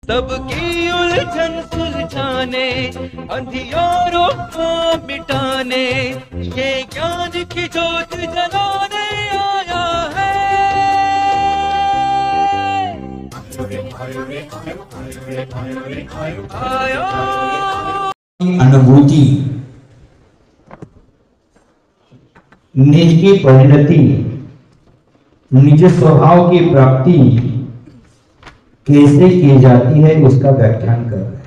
सबकी उलझन सुलझाने, अंधियारों को मिटाने, ये ज्ञान की जोत जलाने आया है। अनुभूति, निज की परिणति, निज स्वभाव की प्राप्ति कैसे की जाती है उसका व्याख्यान कर रहे हैं।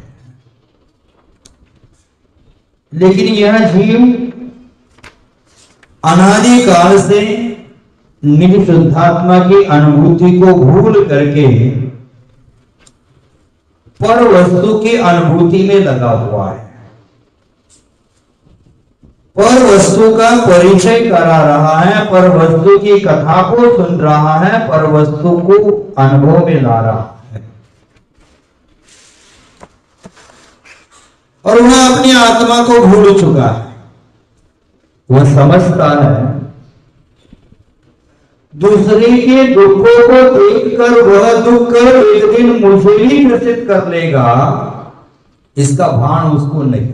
लेकिन यह जीव अनादिकाल से निज शुद्धात्मा की अनुभूति को भूल करके पर वस्तु की अनुभूति में लगा हुआ है, पर वस्तु का परिचय करा रहा है, पर वस्तु की कथा को सुन रहा है, पर वस्तु को अनुभव में ला रहा है। और वह अपनी आत्मा को भूल चुका है। वह समझता है दूसरे के दुखों को देखकर वह दुख एक दिन मुझे ही ग्रसित कर लेगा, इसका भान उसको नहीं है।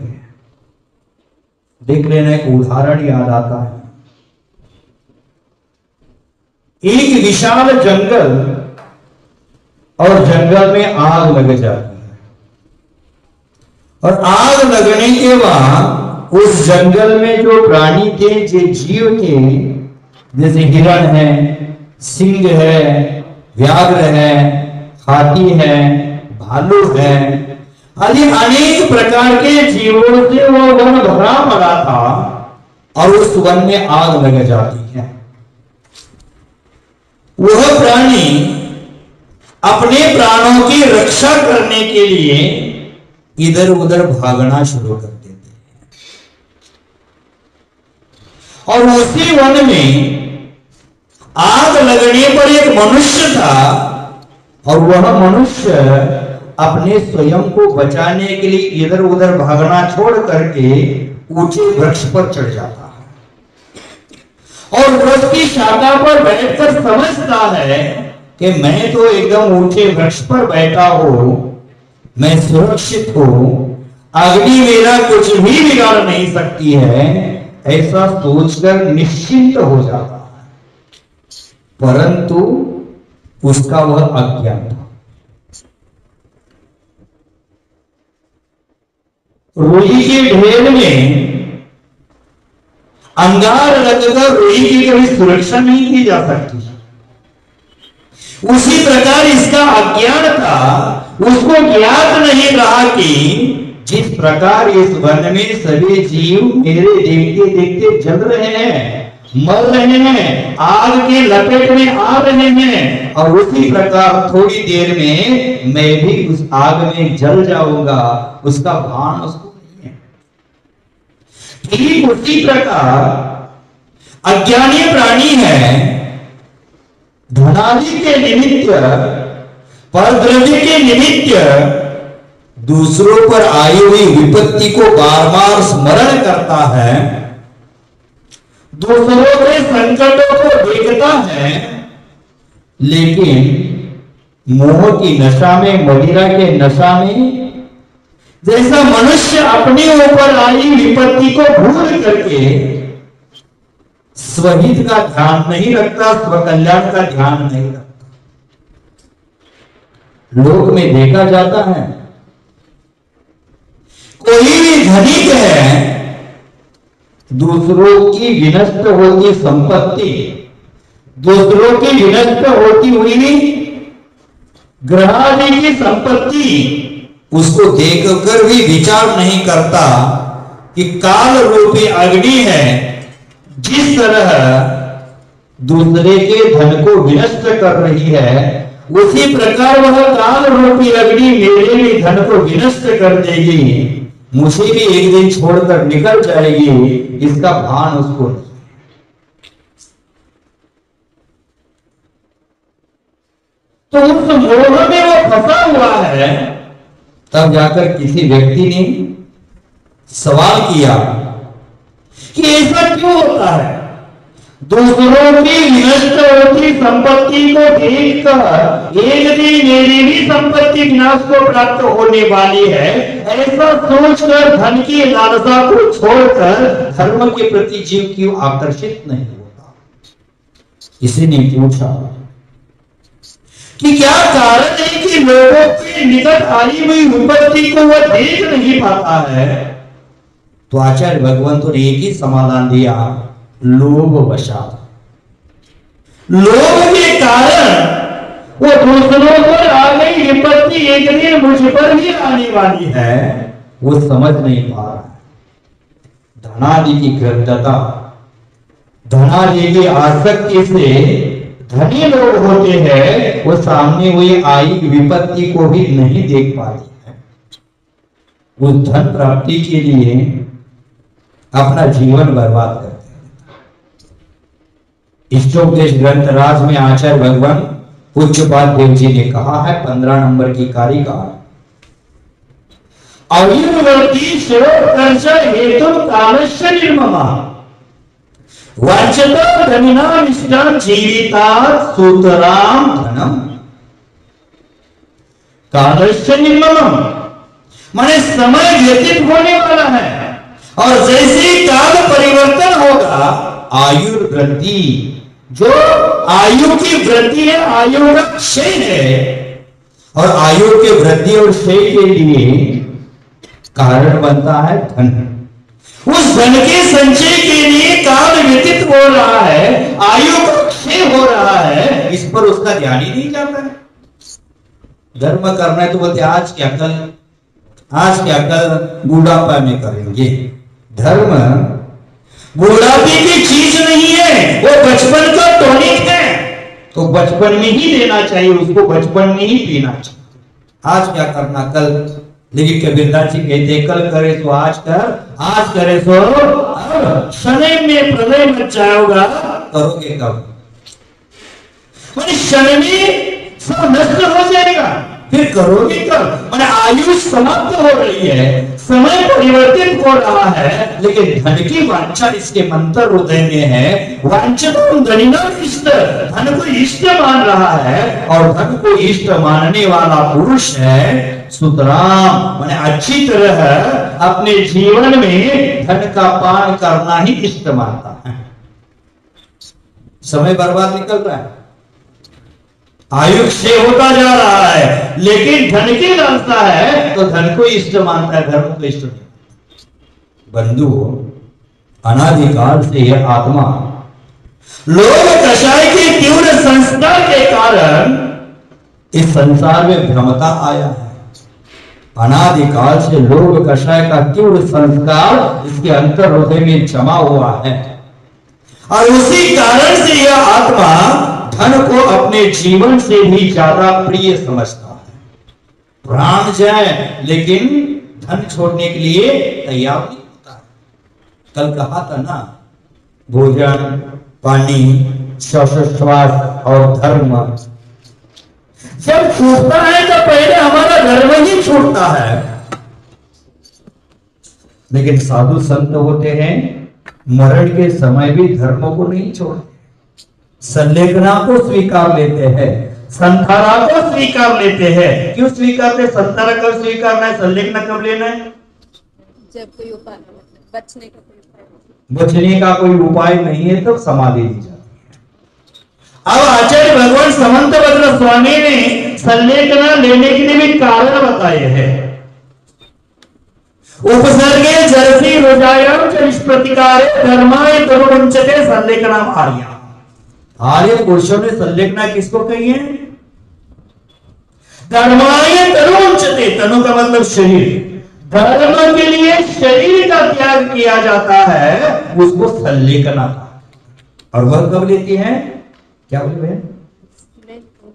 देख लेना, एक उदाहरण याद आता है। एक विशाल जंगल और जंगल में आग लग जाती है, और आग लगने के बाद उस जंगल में जो प्राणी थे, जो जीव थे, जैसे हिरण है, सिंह है, व्याघ्र है, हाथी है, भालू है, आदि अनेक प्रकार के जीवों से वो वन भरा पड़ा था, और उस वन में आग लग जाती है। वह प्राणी अपने प्राणों की रक्षा करने के लिए इधर उधर भागना शुरू कर देते हैं। और उसी वन में आग लगने पर एक मनुष्य था, और वह मनुष्य अपने स्वयं को बचाने के लिए इधर उधर भागना छोड़ करके ऊंचे वृक्ष पर चढ़ जाता है, और वृक्ष की शाखा पर बैठकर समझता है कि मैं तो एकदम ऊंचे वृक्ष पर बैठा हूं, मैं सुरक्षित हूं, अग्नि मेरा कुछ भी बिगाड़ नहीं सकती है, ऐसा सोचकर निश्चिंत हो जाता है। परंतु उसका वह अज्ञान था। रुई के ढेर में अंगार लगकर रुई की कभी सुरक्षा नहीं की जा सकती। उसी प्रकार इसका अज्ञान था, उसको ज्ञात नहीं रहा कि जिस प्रकार इस वन में सभी जीव मेरे देखते देखते जल रहे हैं, मर रहे हैं, आग के लपेट में आ रहे हैं, और उसी प्रकार थोड़ी देर में मैं भी उस आग में जल जाऊंगा, उसका भान उसको नहीं है। ठीक उसी प्रकार अज्ञानी प्राणी है, धनादि के निमित्त, परद्रव्य के निमित्त दूसरों पर आई हुई विपत्ति को बार बार स्मरण करता है, दूसरों के संकटों को देखता है, लेकिन मोह की नशा में, मदिरा के नशा में, जैसा मनुष्य अपने ऊपर आई विपत्ति को भूल करके स्वहित का ध्यान नहीं रखता, स्वकल्याण का ध्यान नहीं रखता। लोक में देखा जाता है, कोई भी धनिक है, दूसरों की विनष्ट होती संपत्ति, दूसरों की विनष्ट होती हुई ग्रहादि की संपत्ति, उसको देखकर भी विचार नहीं करता कि काल रूपी अग्नि है, जिस तरह दूसरे के धन को विनष्ट कर रही है, उसी प्रकार वह काल रूपी अग्नि मेरे भी धन को विनष्ट कर देगी, मुझे भी एक दिन छोड़कर निकल जाएगी, इसका भान उसको नहीं। तो उस मोह में वो फंसा हुआ है। तब जाकर किसी व्यक्ति ने सवाल किया कि ऐसा क्यों होता है, दूसरों की नष्ट होती संपत्ति को देखकर एक दिन मेरी भी संपत्ति विनाश को प्राप्त होने वाली है, ऐसा सोचकर धन की लालसा को छोड़कर धर्म के प्रति जीव क्यों आकर्षित नहीं होता। किसी ने पूछा कि क्या कारण है कि लोगों के निकट आई हुई विपत्ति को वह देख नहीं पाता है। तो आचार्य भगवंतों ने एक ही समाधान दिया, लोभ वशात। लोभ के कारण वो दूसरों पर आ गई विपत्ति एक दिन मुझ पर भी आने वाली है, वो समझ नहीं पा रहा है। धनादि की ग्रंथता, धनादि की आसक्ति से धनी लोग होते हैं, वो सामने हुई आई विपत्ति को भी नहीं देख पाते हैं। उस धन प्राप्ति के लिए अपना जीवन बर्बाद करते हैं। इष्टोपदेश ग्रंथराज में आचार्य भगवान पूज्यपाद देव जी ने कहा है 15 नंबर की कारिका, आयुर्वर्ती शिरोकर्ष हेतु कालस्य निर्ममा वांछता धनिनाम इष्टाम जीवितात् सूतराम धनम। कालस्य निर्मम माने समय व्यतीत होने वाला है, और जैसे काल परिवर्तन होगा आयुर्वृद्धि, जो आयु की वृद्धि है, आयु का क्षय है, और आयु के वृद्धि और क्षय के लिए कारण बनता है धन। उस धन के संचय के लिए काल व्यतीत हो रहा है, आयु का क्षय हो रहा है, इस पर उसका ध्यान ही नहीं जाता है। धर्म करना है तो बोलते आज क्या कल बुढ़ापा में करेंगे। धर्म बुढ़ापे की चीज नहीं है, वो बचपन का टॉनिक है, तो बचपन में ही देना चाहिए, उसको बचपन में ही पीना चाहिए। आज क्या करना कल, लेकिन कबीरदास जी कहते कल करे तो आज कर, आज करे तो अब। शनि में प्रलय मच जाएगा, करोगे कब? शनि में सब नष्ट हो जाएगा, फिर करोगे कब? मैंने आयु समाप्त हो रही है, समय परिवर्तित हो रहा है, लेकिन धन की वांछा इसके मंत्र हृदय में है। वांछितम धनिनाम इष्ट, धन को इष्ट मान रहा है, और धन को इष्ट मानने वाला पुरुष है सुतराम, मैंने अच्छी तरह अपने जीवन में धन का पान करना ही इष्ट मानता है। समय बर्बाद निकल रहा है, आयु क्षय होता जा रहा है, लेकिन धन की लालसा है तो धन को इष्ट मानता है, धर्म को इष्ट नहीं। बंधु, अनादिकाल से यह आत्मा लोभ कषाय के तीव्र संस्कार के कारण इस संसार में भ्रमता आया है। अनादिकाल से लोभ कषाय का तीव्र संस्कार इसके अंतर हृदय में जमा हुआ है, और उसी कारण से यह आत्मा धन को अपने जीवन से भी ज्यादा प्रिय समझता है। प्राण जाए लेकिन धन छोड़ने के लिए तैयार नहीं होता। कल कहा था ना, भोजन, पानी, श्वास और धर्म जब छूटता है तो पहले हमारा धर्म ही छूटता है। लेकिन साधु संत होते हैं, मरण के समय भी धर्म को नहीं छोड़ते, संलेखना को स्वीकार लेते हैं, संथारा को स्वीकार लेते हैं। क्यों स्वीकारते? संथारा कब स्वीकारना है, संलेखना कब लेना है? जब कोई उपाय बचने का कोई उपाय नहीं है तब समाधि दी जाती है। अब आचार्य भगवान समंतभद्र स्वामी ने संलेखना लेने के लिए भी कारण बताए हैं। उपसर्गे जर्सी रुजायम च निष्प्रतिकारे धर्माय तरुवंचते संलेखनाम आर्या। आर्य पुरुषों ने संलेखना किसको कही है? धर्माय तरुवंचते, तनु का मतलब शरीर, धर्म के लिए शरीर का त्याग किया जाता है, उसको संलेखना। और वह कब लेती है? क्या बोले?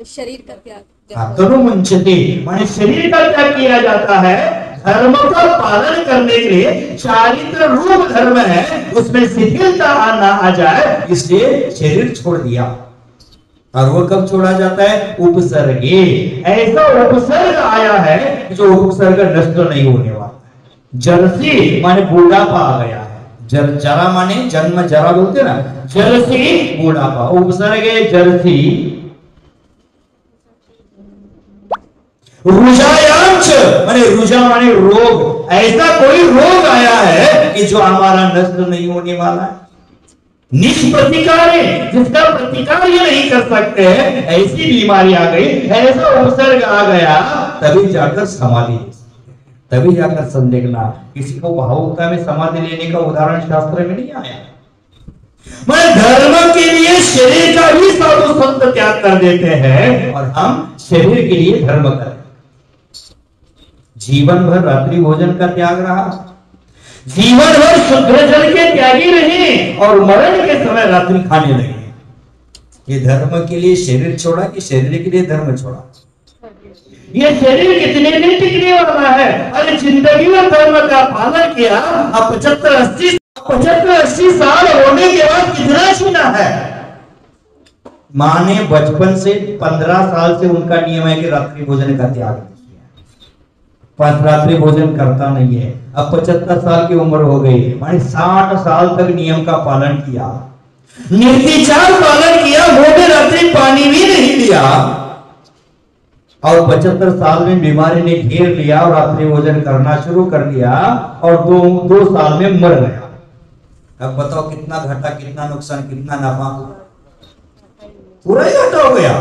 शरीर का त्याग। तरुवंचते माने शरीर का त्याग किया जाता है, धर्म का पालन करने के लिए। चारित्र रूप धर्म है, उसमें शिथिलता ना आ जाए, इसलिए शरीर छोड़ दिया। और वो कब छोड़ा जाता है? उपसर्गे। ऐसा उपसर्ग आया है जो उपसर्ग नष्ट नहीं होने वाला। जर्सी माने बुढ़ापा आ गया है, जरा माने जन्म, जरा बोलते ना, जरसी बुढ़ापा। उपसर्ग है जरसी। रुजायांश माने, रुजा माने रोग। ऐसा कोई रोग आया है कि जो हमारा नष्ट नहीं होने वाला है। निष्प्रतिकार है, जिसका प्रतिकार ये नहीं कर सकते, ऐसी बीमारी आ गई, ऐसा उपसर्ग आ गया, तभी जाकर समाधि, तभी जाकर संदेहना। किसी को भावुकता में समाधि लेने का उदाहरण शास्त्र में नहीं आया। मैं धर्म के लिए शरीर का भी साधु संत त्याग कर देते हैं और हम शरीर के लिए धर्म करें। जीवन भर रात्रि भोजन का त्याग रहा, जीवन भर शुद्ध जल के त्यागी रहे और मरण के समय रात्रि खाने लगे। ये धर्म के लिए शरीर छोड़ा कि शरीर के लिए धर्म छोड़ा? ये शरीर कितने दिन टिकने वाला है? अरे जिंदगी में धर्म का पालन किया, अब 75-80 साल होने के बाद कितना छीना है? माँ ने बचपन से 15 साल से उनका नियम है कि रात्रि भोजन का त्याग किया, रात्रि भोजन करता नहीं है। अब 75 साल की उम्र हो गई, माने 60 साल तक नियम का पालन किया, निर्विचार पालन किया, मुंह में रात्रि पानी भी नहीं लिया और 75 साल में बीमारी ने घेर लिया और रात्रि भोजन करना शुरू कर दिया और दो साल में मर गया। अब बताओ कितना घाटा, कितना नुकसान, कितना नफा? पूरा ही घाटा हो गया।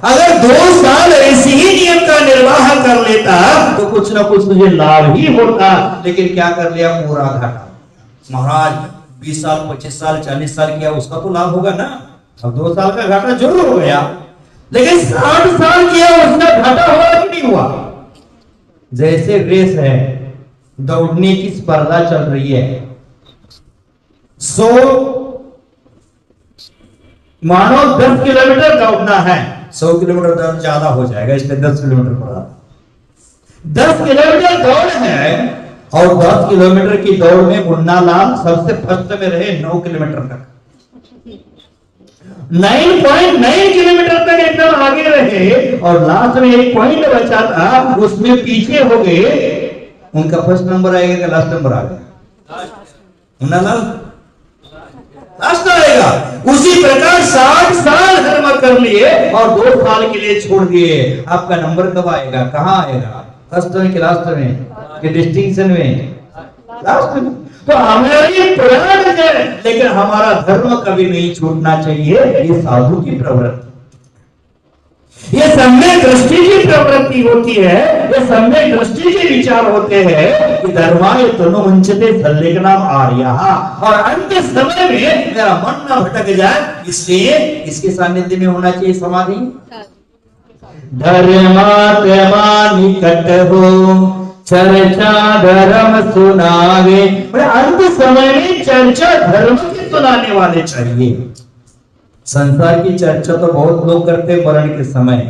अगर 2 साल ऐसे ही नियम का निर्वाह कर लेता तो कुछ ना कुछ तुझे लाभ ही होता, लेकिन क्या कर लिया? पूरा घाटा। महाराज 20 साल 25 साल 40 साल किया, उसका तो लाभ होगा ना। अब 2 साल का घाटा जरूर हो गया, लेकिन 60 साल किया उसका घाटा हुआ कि नहीं हुआ? जैसे रेस है, दौड़ने की स्पर्धा चल रही है, 100 मानो 10 किलोमीटर दौड़ना है, 100 किलोमीटर दौड़ ज्यादा हो जाएगा, इसलिए 10 किलोमीटर पड़ा। 10 किलोमीटर दौड़ है और 10 किलोमीटर की दौड़ में मुन्ना लाल सबसे फर्स्ट में रहे 9 किलोमीटर तक, 9.9 किलोमीटर तक एकदम आगे रहे और लास्ट में एक पॉइंट बचा था, उसमें पीछे हो गए। उनका फर्स्ट नंबर आएगा कि लास्ट नंबर आ गया? मुन्ना लाल लास्ट आएगा। उसी प्रकार 60 साल धर्म कर लिए और 2 साल के लिए छोड़ दिए। आपका नंबर कब आएगा? कहाँ आएगा? फर्स्ट में कि लास्ट में कि डिस्टिंक्शन में? लास्ट में। तो हमारी प्राण है, लेकिन हमारा धर्म कभी नहीं छूटना चाहिए। ये साधु की प्रवृत्ति, ये सम्यक दृष्टि की प्रवृत्ति होती है, ये सम्यक दृष्टि के विचार होते हैं कि धर्माय तनु मुंचते संलेखनाम आर्या, और अंत समय में मेरा मन न भटक जाए, इसलिए इसके सानिध्य में होना चाहिए समाधि। धर्मात्मा निकट हो चर्चा धर्म सुनावे, अंत समय में चर्चा धर्म की सुनाने वाले चाहिए। संसार की चर्चा तो बहुत लोग करते हैं मरण के समय,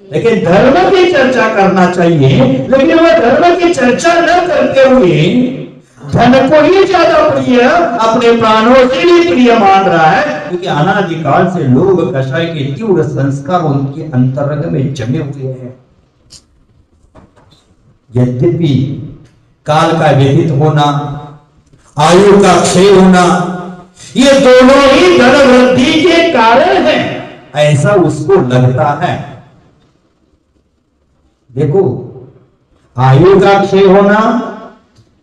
लेकिन धर्म की चर्चा करना चाहिए। लेकिन वह धर्म की चर्चा न करते हुए धन को ही ज्यादा प्रिय, अपने प्राणों से भी प्रिय मान रहा है, क्योंकि अनादिकाल से लोग कषाय के तीव्र संस्कार उनके अंतरंग में जमे हुए हैं। यद्यपि काल का व्यतीत होना, आयु का क्षय होना, ये दोनों ही धन वृद्धि के कारण हैं, ऐसा उसको लगता है। देखो, आयु का क्षय होना,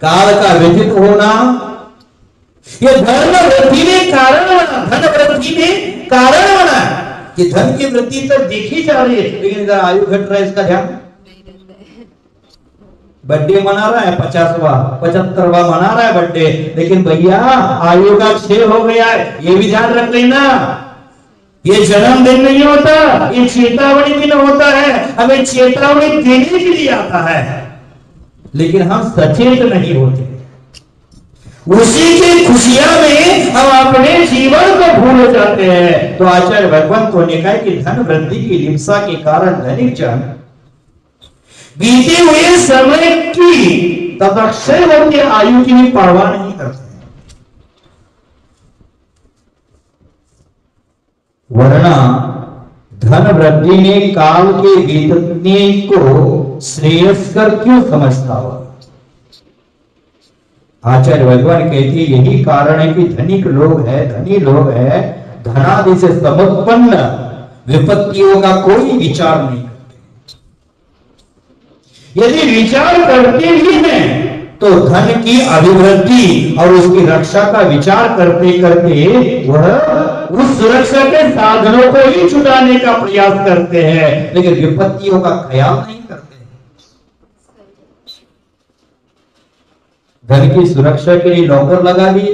काल का व्यतीत होना, ये धन वृद्धि में कारण बना, धन वृद्धि में कारण बना कि धन की वृद्धि तो देखी जा रही है, लेकिन अगर आयु घट रहा है इसका ध्यान। बर्थडे मना रहा है 50वां 75वां मना रहा है बर्थडे, लेकिन भैया आयु का क्षय हो गया है, ये भी ध्यान रख लेना। ये जन्मदिन नहीं होता, ये चेतावनी दिन होता है, हमें चेतावनी देने के लिए आता है, लेकिन हम सचेत नहीं होते। उसी की खुशियां में हम अपने जीवन को भूल जाते हैं। तो आचार्य भगवंत ने कहा कि धन वृद्धि की लिप्सा के कारण धनिक जन बीते हुए समय की तथा क्षय होती आयु की भी परवाह नहीं करते, वरना धन वृद्धि ने काल के बीतने को श्रेयस्कर क्यों समझता हो? आचार्य भगवान कहते यही कारण है कि धनिक लोग है, धनी लोग है, धनादि से समुत्पन्न विपत्तियों का कोई विचार नहीं करते। यदि विचार करते भी हैं तो धन की अभिवृद्धि और उसकी रक्षा का विचार करते करते वह उस सुरक्षा के साधनों को ही छुड़ाने का प्रयास करते हैं, लेकिन विपत्तियों का ख्याल नहीं करते। धन की सुरक्षा के लिए नौकर लगा दिए,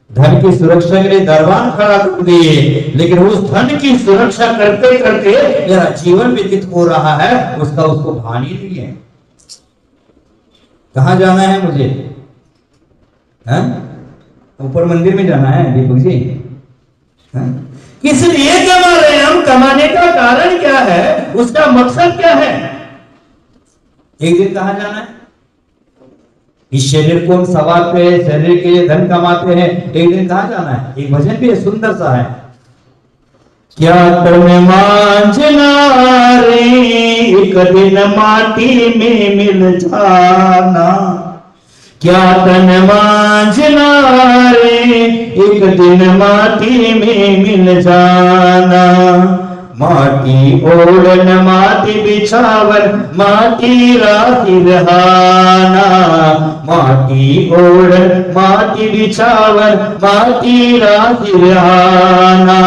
धन की सुरक्षा के लिए दरबान खड़ा कर दिए, लेकिन उस धन की सुरक्षा करते करते मेरा जीवन व्यतीत हो रहा है उसका उसको भान ही नहीं है। कहां जाना है मुझे? ऊपर मंदिर में जाना है दीपक जी? किस लिए कमा रहे हैं हम? कमाने का कारण क्या है? उसका मकसद क्या है? एक दिन कहां जाना है? इस शरीर को हम संवारते हैं, शरीर के लिए धन कमाते हैं, एक दिन कहां जाना है? एक भजन भी है, सुंदर सा है, क्या तन मांझना रे एक दिन माटी में मिल जाना, क्या तन मांझना रे एक दिन माटी में मिल जाना, माटी ओढ़न माटी बिछावन माटी राती रहाना, माटी ओढ़न माटी बिछावन माटी राती रहाना,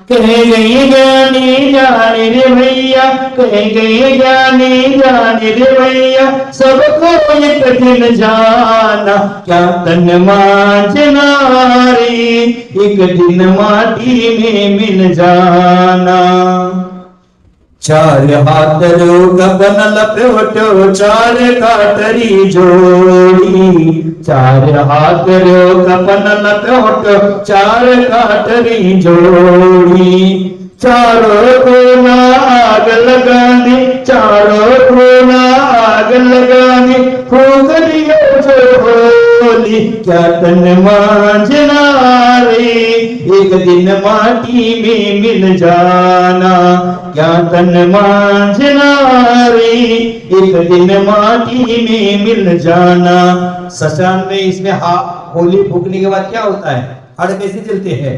कह गई ज्ञानी जाने रे भैया, कह गई ज्ञानी जाने रे भैया, सबको एक दिन जाना, क्या तन मांझना रे एक दिन माटी में मिल जाना, चार हाथ रोग बनल प्योटो चार काटरी जोड़ी, चार हाथ रोग बनल प्योटो चार काटरी जोड़ी, चारों कोना आग लगा दी, चारों कोना आग लगा दी, फूकरियो जो होली, क्या तन मांझना रे एक दिन माटी में मिल जाना, क्या तन मांझना रे एक दिन माटी में मिल जाना। शशान में इसमें होली फूकने के बाद क्या होता है? हाड़ कैसे जलते हैं?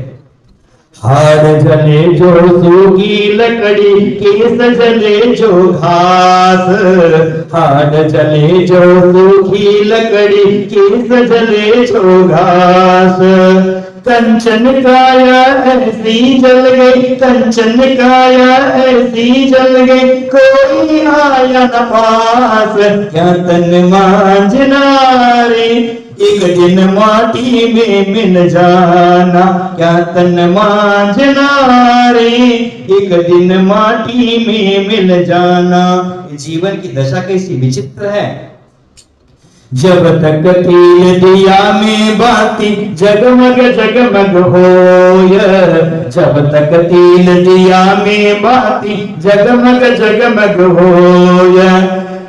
हाड़ जले जो सूखी लकड़ी, केस जले जो घास, हाड़ जले जो सूखी लकड़ी, केस जले जो घास, कंचन काया ऐसी जल गई, कंचन काया ऐसी जल गई, कोई आया न पास, क्या तन मांझना रे एक दिन माटी में मिल जाना, क्या तन मांझना रे एक दिन माटी में मिल जाना। जीवन की दशा कैसी विचित्र है। जब तक तिल दिया में बाती जगमग जगमग होय, जब तक तिल दिया में बाती जगमग जगमग होय,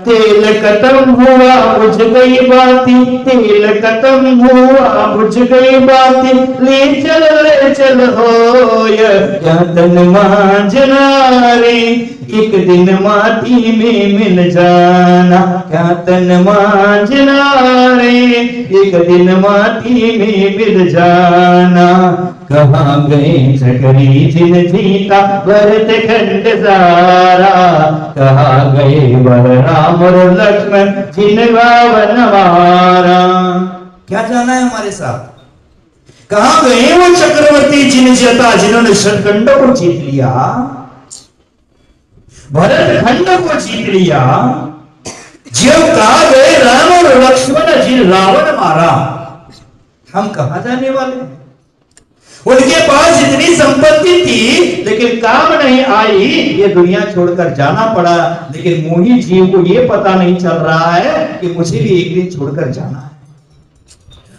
तेल खत्म हुआ बुझ गई बाती, तेल खत्म हुआ बुझ गई बाती, ले चल होय, क्या तन मांझना रे एक दिन माटी में मिल जाना, क्या तन मांझना रे एक दिन माटी में मिल जाना। कहाँ गए चकरी जिन जीता भरत खंड सारा, कहाँ गए वर राम और लक्ष्मण जिन रावण मारा। क्या जाना है हमारे साथ? कहाँ गए वो चक्रवर्ती जिन जता जिन्होंने शतखंडों को जीत लिया, भरत खंड को जीत लिया, जब कहा गए राम और लक्ष्मण जिन रावण मारा। हम कहां जाने वाले हैं? उनके पास इतनी संपत्ति थी लेकिन काम नहीं आई, ये दुनिया छोड़कर जाना पड़ा। लेकिन मोही जीव को ये पता नहीं चल रहा है कि मुझे भी एक दिन छोड़कर जाना है।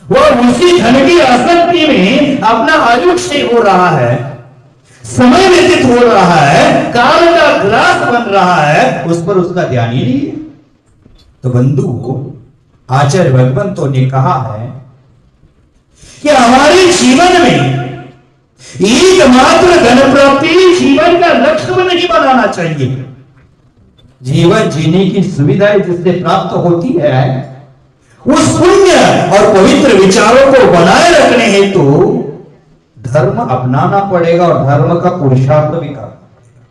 वो उसी धन की आसक्ति में अपना आयुष्य हो रहा है, समय व्यतीत हो रहा है, काल का ग्रास बन रहा है, उस पर उसका ध्यान ही नहीं है। तो बंधु, आचार्य भगवंतों ने कहा है कि हमारे जीवन में एकमात्र धन प्राप्ति जीवन का लक्ष्य नहीं बनाना चाहिए। जीवन जीने की सुविधाएं जिससे प्राप्त होती है उस पुण्य और पवित्र विचारों को बनाए रखने हेतु धर्म अपनाना पड़ेगा और धर्म का पुरुषार्थ भी करना पड़ेगा।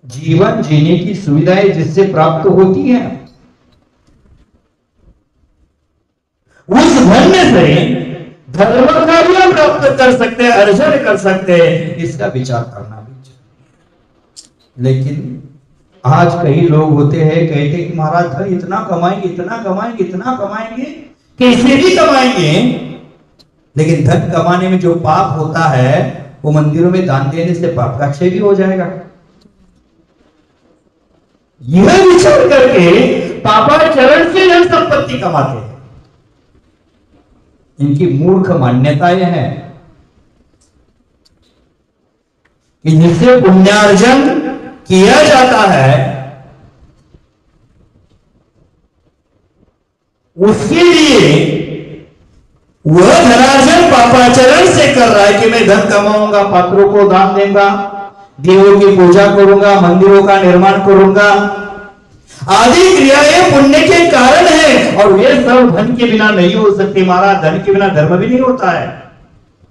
जीवन जीने की सुविधाएं जिससे प्राप्त होती है, उस धन से धर्म का भी हम प्राप्त कर सकते हैं, अर्जन कर सकते हैं, इसका विचार करना भी चाहिए। लेकिन आज कई लोग होते हैं, कहते कि महाराज धन इतना कमाएंगे, इतना कमाएंगे, इतना कमाएंगे, कैसे भी कमाएंगे, लेकिन धन कमाने में जो पाप होता है वो मंदिरों में दान देने से पाप का क्षय भी हो जाएगा। यह विचार करके पापाचरण से धन संपत्ति कमाते हैं। इनकी मूर्ख मान्यताएं हैं कि जिससे पुण्यार्जन किया जाता है उसके लिए वह धनार्जन पापाचरण से कर रहा है कि मैं धन कमाऊंगा, पात्रों को दान दूंगा, देवों की पूजा करूंगा, मंदिरों का निर्माण करूंगा, आदि क्रियाएं पुण्य के कारण है। और वे सब धन के बिना नहीं हो सकती महाराज, धन के बिना धर्म भी नहीं होता है,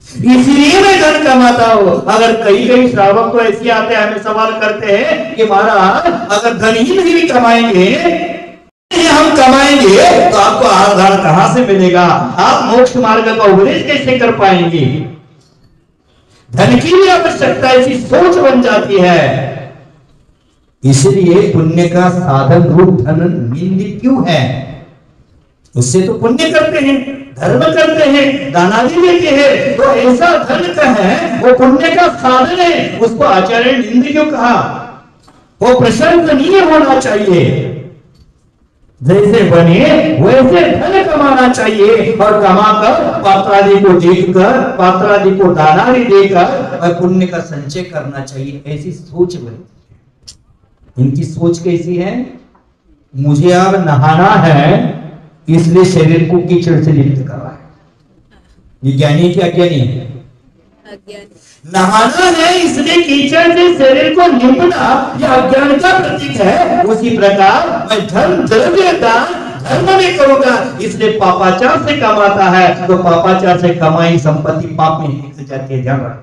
इसलिए मैं धन कमाता हूं। अगर कई श्रावक तो ऐसे आते हैं, हमें सवाल करते हैं कि महाराज अगर धन ही नहीं भी कमाएंगे, हम कमाएंगे तो आपको आधार कहां से मिलेगा, आप मोक्ष मार्ग का उपदेश कैसे कर पाएंगे। धन की भी आवश्यकता ऐसी सोच बन जाती है। इसलिए पुण्य का साधन रूप धन निंदित क्यों है? उससे तो पुण्य करते हैं, धर्म करते हैं, दानादि देते हैं, तो ऐसा धन का है वो पुण्य का साधन है, उसको आचार्य ने निंद क्यों कहा? वो प्रशंसनीय होना चाहिए, जैसे बने वैसे धन कमाना चाहिए और कमाकर पात्रादि को देखकर, पात्रादि को दानादि देकर और पुण्य का संचय करना चाहिए। ऐसी सोच बनी। इनकी सोच कैसी है? मुझे अब नहाना है इसलिए शरीर को कीचड़ से लिप्त कर रहा है। ये ज्ञानी क्या अज्ञानी है? नहाना है इसलिए कीचड़ से शरीर को लिपना यह अज्ञान का प्रतीक है। उसी प्रकार मैं धर्म द्रव्य दान धर्म में करूंगा, इसलिए पापाचार से कमाता है, तो पापाचार से कमाई संपत्ति पाप में लिप्त जाती है। ध्यान रखना,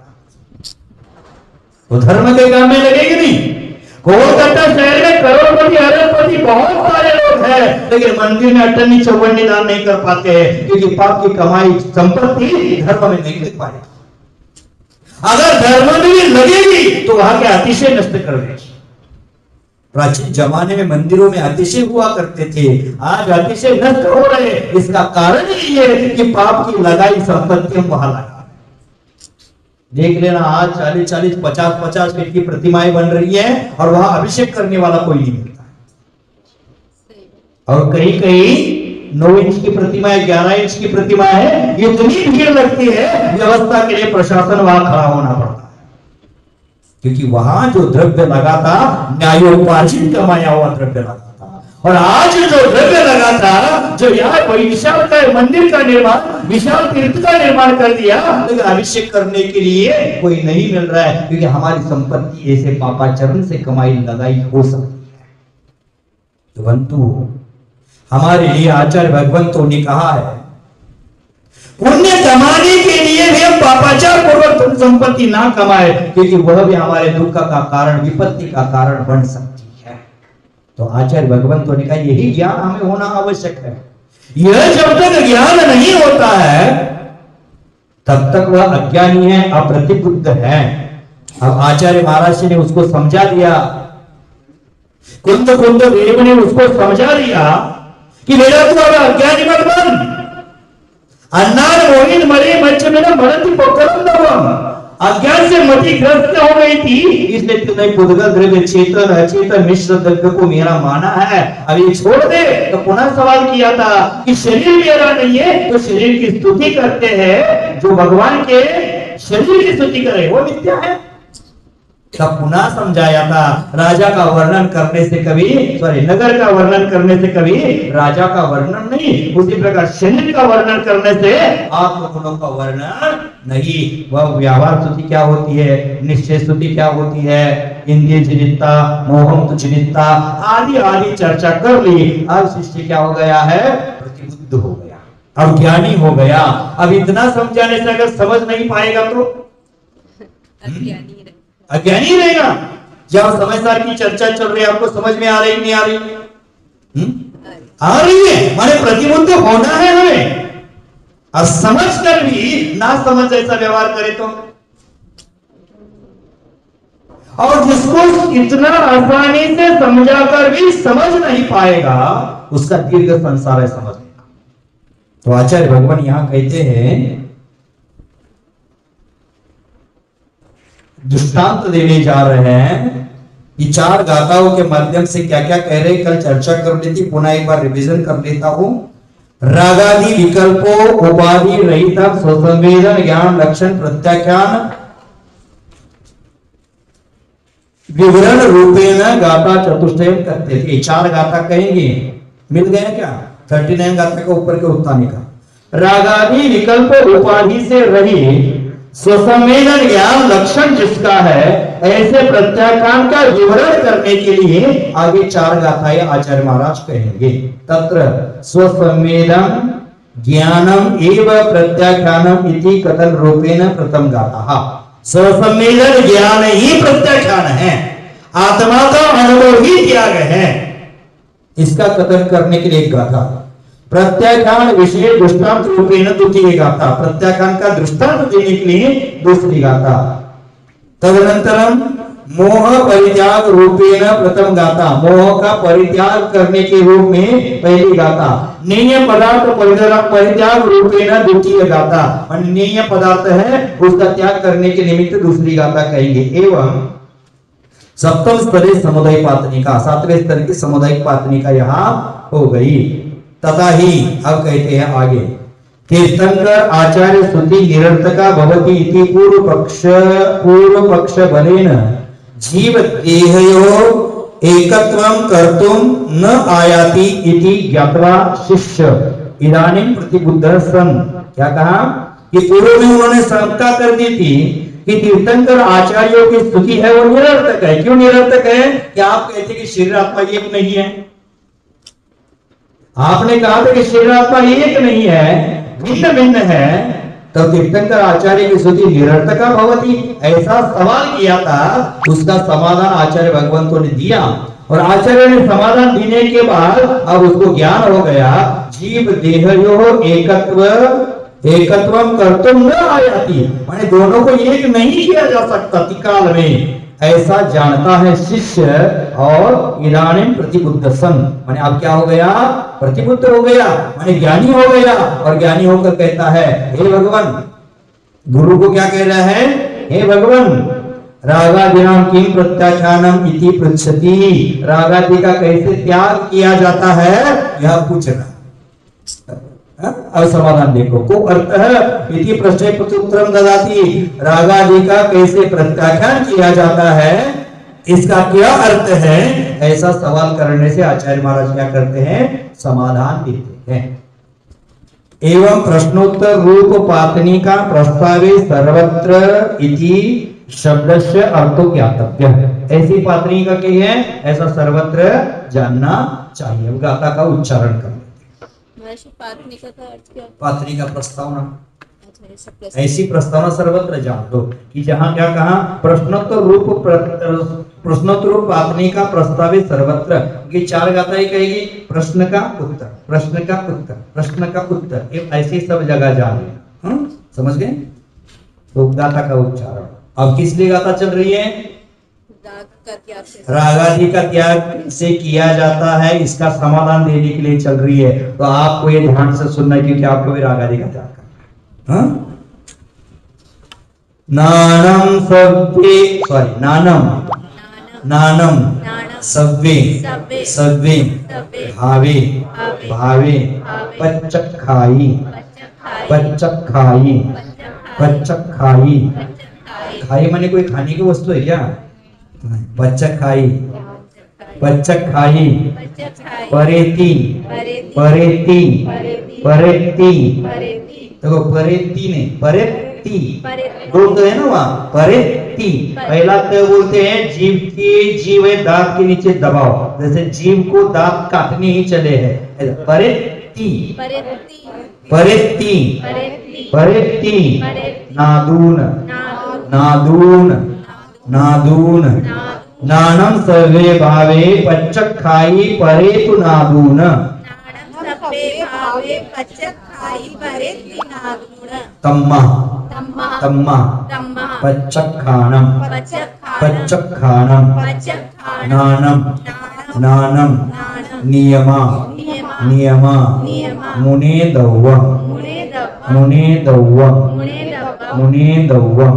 तो धर्म के काम में लगेगी नहीं। कोलकाता शहर में करोड़पति अरबपति बहुत सारे लोग हैं, लेकिन मंदिर में अठन्नी चौवन्नी दान नहीं कर पाते हैं, क्योंकि पाप की कमाई संपत्ति धर्म में नहीं लग पाएगी। अगर धर्म में लगेगी तो वहां के अतिशय नष्ट कर देगी। प्राचीन जमाने में मंदिरों में अतिशय हुआ करते थे, आज अतिशय नष्ट हो रहे। इसका कारण ये है कि पाप की लगाई संपत्ति हम वहां लगा। देख लेना, आज 40-40, 50-50 फीट की प्रतिमाएं बन रही है और वहां अभिषेक करने वाला कोई नहीं मिलता है। और कहीं कहीं 9 इंच की प्रतिमाएं, 11 इंच की प्रतिमा है, ये इतनी भीड़ लगती है, व्यवस्था के लिए प्रशासन वहां खड़ा होना पड़ता है, क्योंकि वहां जो द्रव्य लगा था न्यायोपार्जित कमाया हुआ द्रव्य लगा था। और आज जो द्रव्य लगा था, जो यहाँ विशाल का मंदिर का निर्माण, विशाल तीर्थ का निर्माण कर दिया, लेकिन अभिषेक करने के लिए कोई नहीं मिल रहा है, क्योंकि हमारी संपत्ति ऐसे पापाचरण से कमाई लगाई हो सकती है। तो बंधु, हमारे लिए आचार्य भगवंतों ने कहा है, पुण्य कमाने के लिए भी हम पापाचार पूर्वक संपत्ति ना कमाए, क्योंकि वह भी हमारे दुख का कारण, विपत्ति का कारण बन सकती है। तो आचार्य भगवंतों ने कहा यही ज्ञान हमें होना आवश्यक है। यह जब तक ज्ञान नहीं होता है तब तक वह अज्ञानी है, अप्रतिबुद्ध है। अब आचार्य महाराज जी ने उसको समझा दिया, कुंद देव ने उसको समझा दिया कि बेटा तू अब अज्ञानी मत बन। अन्नार मोहिन मरे मच्छ में ना मरती पोखरम दवम। अज्ञान से मति ग्रस्त हो गई थी, इसलिए तूने पुद्गल द्रव्य चेतन अचेतन मिश्र द्रव्य को मेरा माना है। अब ये छोड़ दे। तो पुनः सवाल किया था कि शरीर मेरा नहीं है, तो शरीर की स्तुति करते हैं, जो भगवान के शरीर की स्तुति करे वो मिथ्या है। तब पुनः समझाया था, राजा का वर्णन करने से कभी, नगर का वर्णन करने से कभी राजा का वर्णन नहीं, उसी प्रकार शरीर का वर्णन करने से आत्मगुणों का वर्णन नहीं। वह व्यवहार स्तुति क्या होती है, निश्चय स्तुति क्या होती है, इंद्रिय जनिता, मोहम तो जनिता आदि आदि चर्चा कर ली। अब शिष्य क्या हो गया है? प्रतिबुद्ध हो गया, अब ज्ञानी हो गया। अब इतना समझाने से अगर समझ नहीं पाएगा तो अज्ञानी रहेगा। जब समझदार की चर्चा चल रही है, आपको समझ में आ रही नहीं आ रही? आ रही है, माने प्रतिबुद्ध होना है हमें। और समझ कर भी ना समझ जैसा व्यवहार करे तो, और जिसको इतना आसानी से समझा कर भी समझ नहीं पाएगा, उसका दीर्घ संसार है समझ। तो आचार्य भगवान यहां कहते हैं, दृष्टांत देने जा रहे हैं कि 4 गाथाओं के माध्यम से क्या क्या कह रहे, कल चर्चा कर ली थी, पुनः एक बार रिवीजन कर लेता हूं। रागादि विकल्पों उपाधि रहित स्वसंवेदन ज्ञान लक्षण प्रत्याख्यान विवरण रूपेण गाथा चतुष्टयम करते थे। 4 गाथा कहेंगे, मिल गए क्या? 39 गाथा का ऊपर के उत्तानी का। रागादि विकल्प उपाधि से रहित स्वसंवेदन ज्ञान लक्षण जिसका है, ऐसे प्रत्याख्यान का विवरण करने के लिए आगे 4 गाथाएं आचार्य महाराज कहेंगे। तत्र स्वसंवेदन ज्ञानम एव प्रत्याख्यानम इति कथन रूपेण प्रथम गाथा। स्वसंवेदन ज्ञान ही प्रत्याख्यान है, आत्मा का अनुभव ही त्याग है, इसका कथन करने के लिए एक गाथा। प्रत्याख्यान विषय दृष्टांत रूपेण द्वितीय गाथा, प्रत्याख्यान का दृष्टांत देने के लिए दूसरी गाथा। तदनंतरम मोह परित्याग रूपेण प्रथम गाथा, मोह का परित्याग करने के रूप में पहली गाथा। नेय पदार्थ परित्याग रूपेण द्वितीय गाथा, नेय पदार्थ है उसका त्याग करने के निमित्त दूसरी गाथा कहेंगे। एवं सप्तम स्तरीय समुदाय पातनिका, 7वें स्तर की सामुदायिक पातनिका यहाँ हो गई। तथा ही अब कहते हैं आगे, तीर्थंकर आचार्य स्तुति निरर्थका भवति इति पूर्व पक्ष बलेन जीव देहयो एकत्वं कर्तुं न आयाति इति ज्ञात्वा शिष्य इदानीं प्रतिबुद्धः सन्। क्या कहा कि पूर्व में उन्होंने शंका कर दी थी कि तीर्थंकर आचार्यों की स्तुति है वो निरर्थक है। क्यों निरर्थक है? कि आप कहते कि शरीर आत्मा एक नहीं है। आपने कहा था कि शरीर आत्मा एक नहीं है, भिन्न भिन्न है, तो तीर्थंकर आचार्य की स्तुति निरर्थका भवति, ऐसा सवाल किया था। उसका समाधान आचार्य भगवंतों ने दिया, और आचार्य ने समाधान देने के बाद अब उसको ज्ञान हो गया, जीव देहयो एकत्वम कर्तुं न आयाति, माने दोनों को एक नहीं किया जा सकता त्रिकाल में, ऐसा जानता है शिष्य। और इदानीं प्रतिबुद्ध सन, माने अब क्या हो गया? प्रतिबुद्ध हो गया, माने ज्ञानी हो गया। और ज्ञानी होकर कहता है, हे भगवान, गुरु को क्या कह रहा है? हे भगवान, रागादिनां किम प्रत्याख्यानम इति पृच्छति, रागादि का कैसे त्याग किया जाता है यह पूछना। अब समाधान देखो, को अर्थ है इति प्रश्ने उत्तरम ददाति, रागादि का कैसे प्रत्याख्यान किया जाता है, इसका क्या अर्थ है, ऐसा सवाल करने से आचार्य महाराज क्या करते हैं? समाधान देते हैं। एवं प्रश्नोत्तर रूप पातनिका प्रस्तावे सर्वत्र इति शब्दस्य अर्थो ज्ञातव्य, ऐसी पातनिका की है, ऐसा सर्वत्र जानना चाहिए। गाथा का उच्चारण कर पातनिका का अर्थ क्या? पातनिका प्रस्तावना, ऐसी प्रस्तावना सर्वत्र जान दो कि जहां क्या कहा, प्रश्नोत्तर रूप पातनिका प्रस्तावे सर्वत्र, ये 4 गाथाएं कहेगी, प्रश्न का उत्तर, प्रश्न का उत्तर, प्रश्न का उत्तर, ये ऐसी सब जगह जान लेना। समझ गए? तो गाथा का उच्चारण। अब किस लिए गाथा चल रही है? रागादि का त्याग से किया जाता है, इसका समाधान देने के लिए चल रही है। तो आपको ये ध्यान से सुनना है, क्योंकि आपको भी रागादि का त्याग करना है। नानम सव्वे, सॉरी नानम सव्वे सव्वे भावे भावे पच्चखाई पच्चखाई पच्चखाई, खाई माने कोई खाने की वस्तु है क्या? पच्चखाई पच्चखाई परेती परेती परेती, देखो परेती ने परे ती, दो तो है ना वहां, परे ती। पहला तो बोलते हैं जीव की, जीव है दांत के नीचे दबाओ, जैसे जीव को दांत काटने ही चले हैं, परे ती, परे ती, परे ती, नादून, नादून, नादून, नानम सर्वे भावे पच्चखाई परे तु नादून, तम्मा, तम्मा, पच्चखानम, पच्चखानम, नानम, नानम, नियमा, नियमा, मुने दव्वम, मुने दव्वम, मुने दव्वम,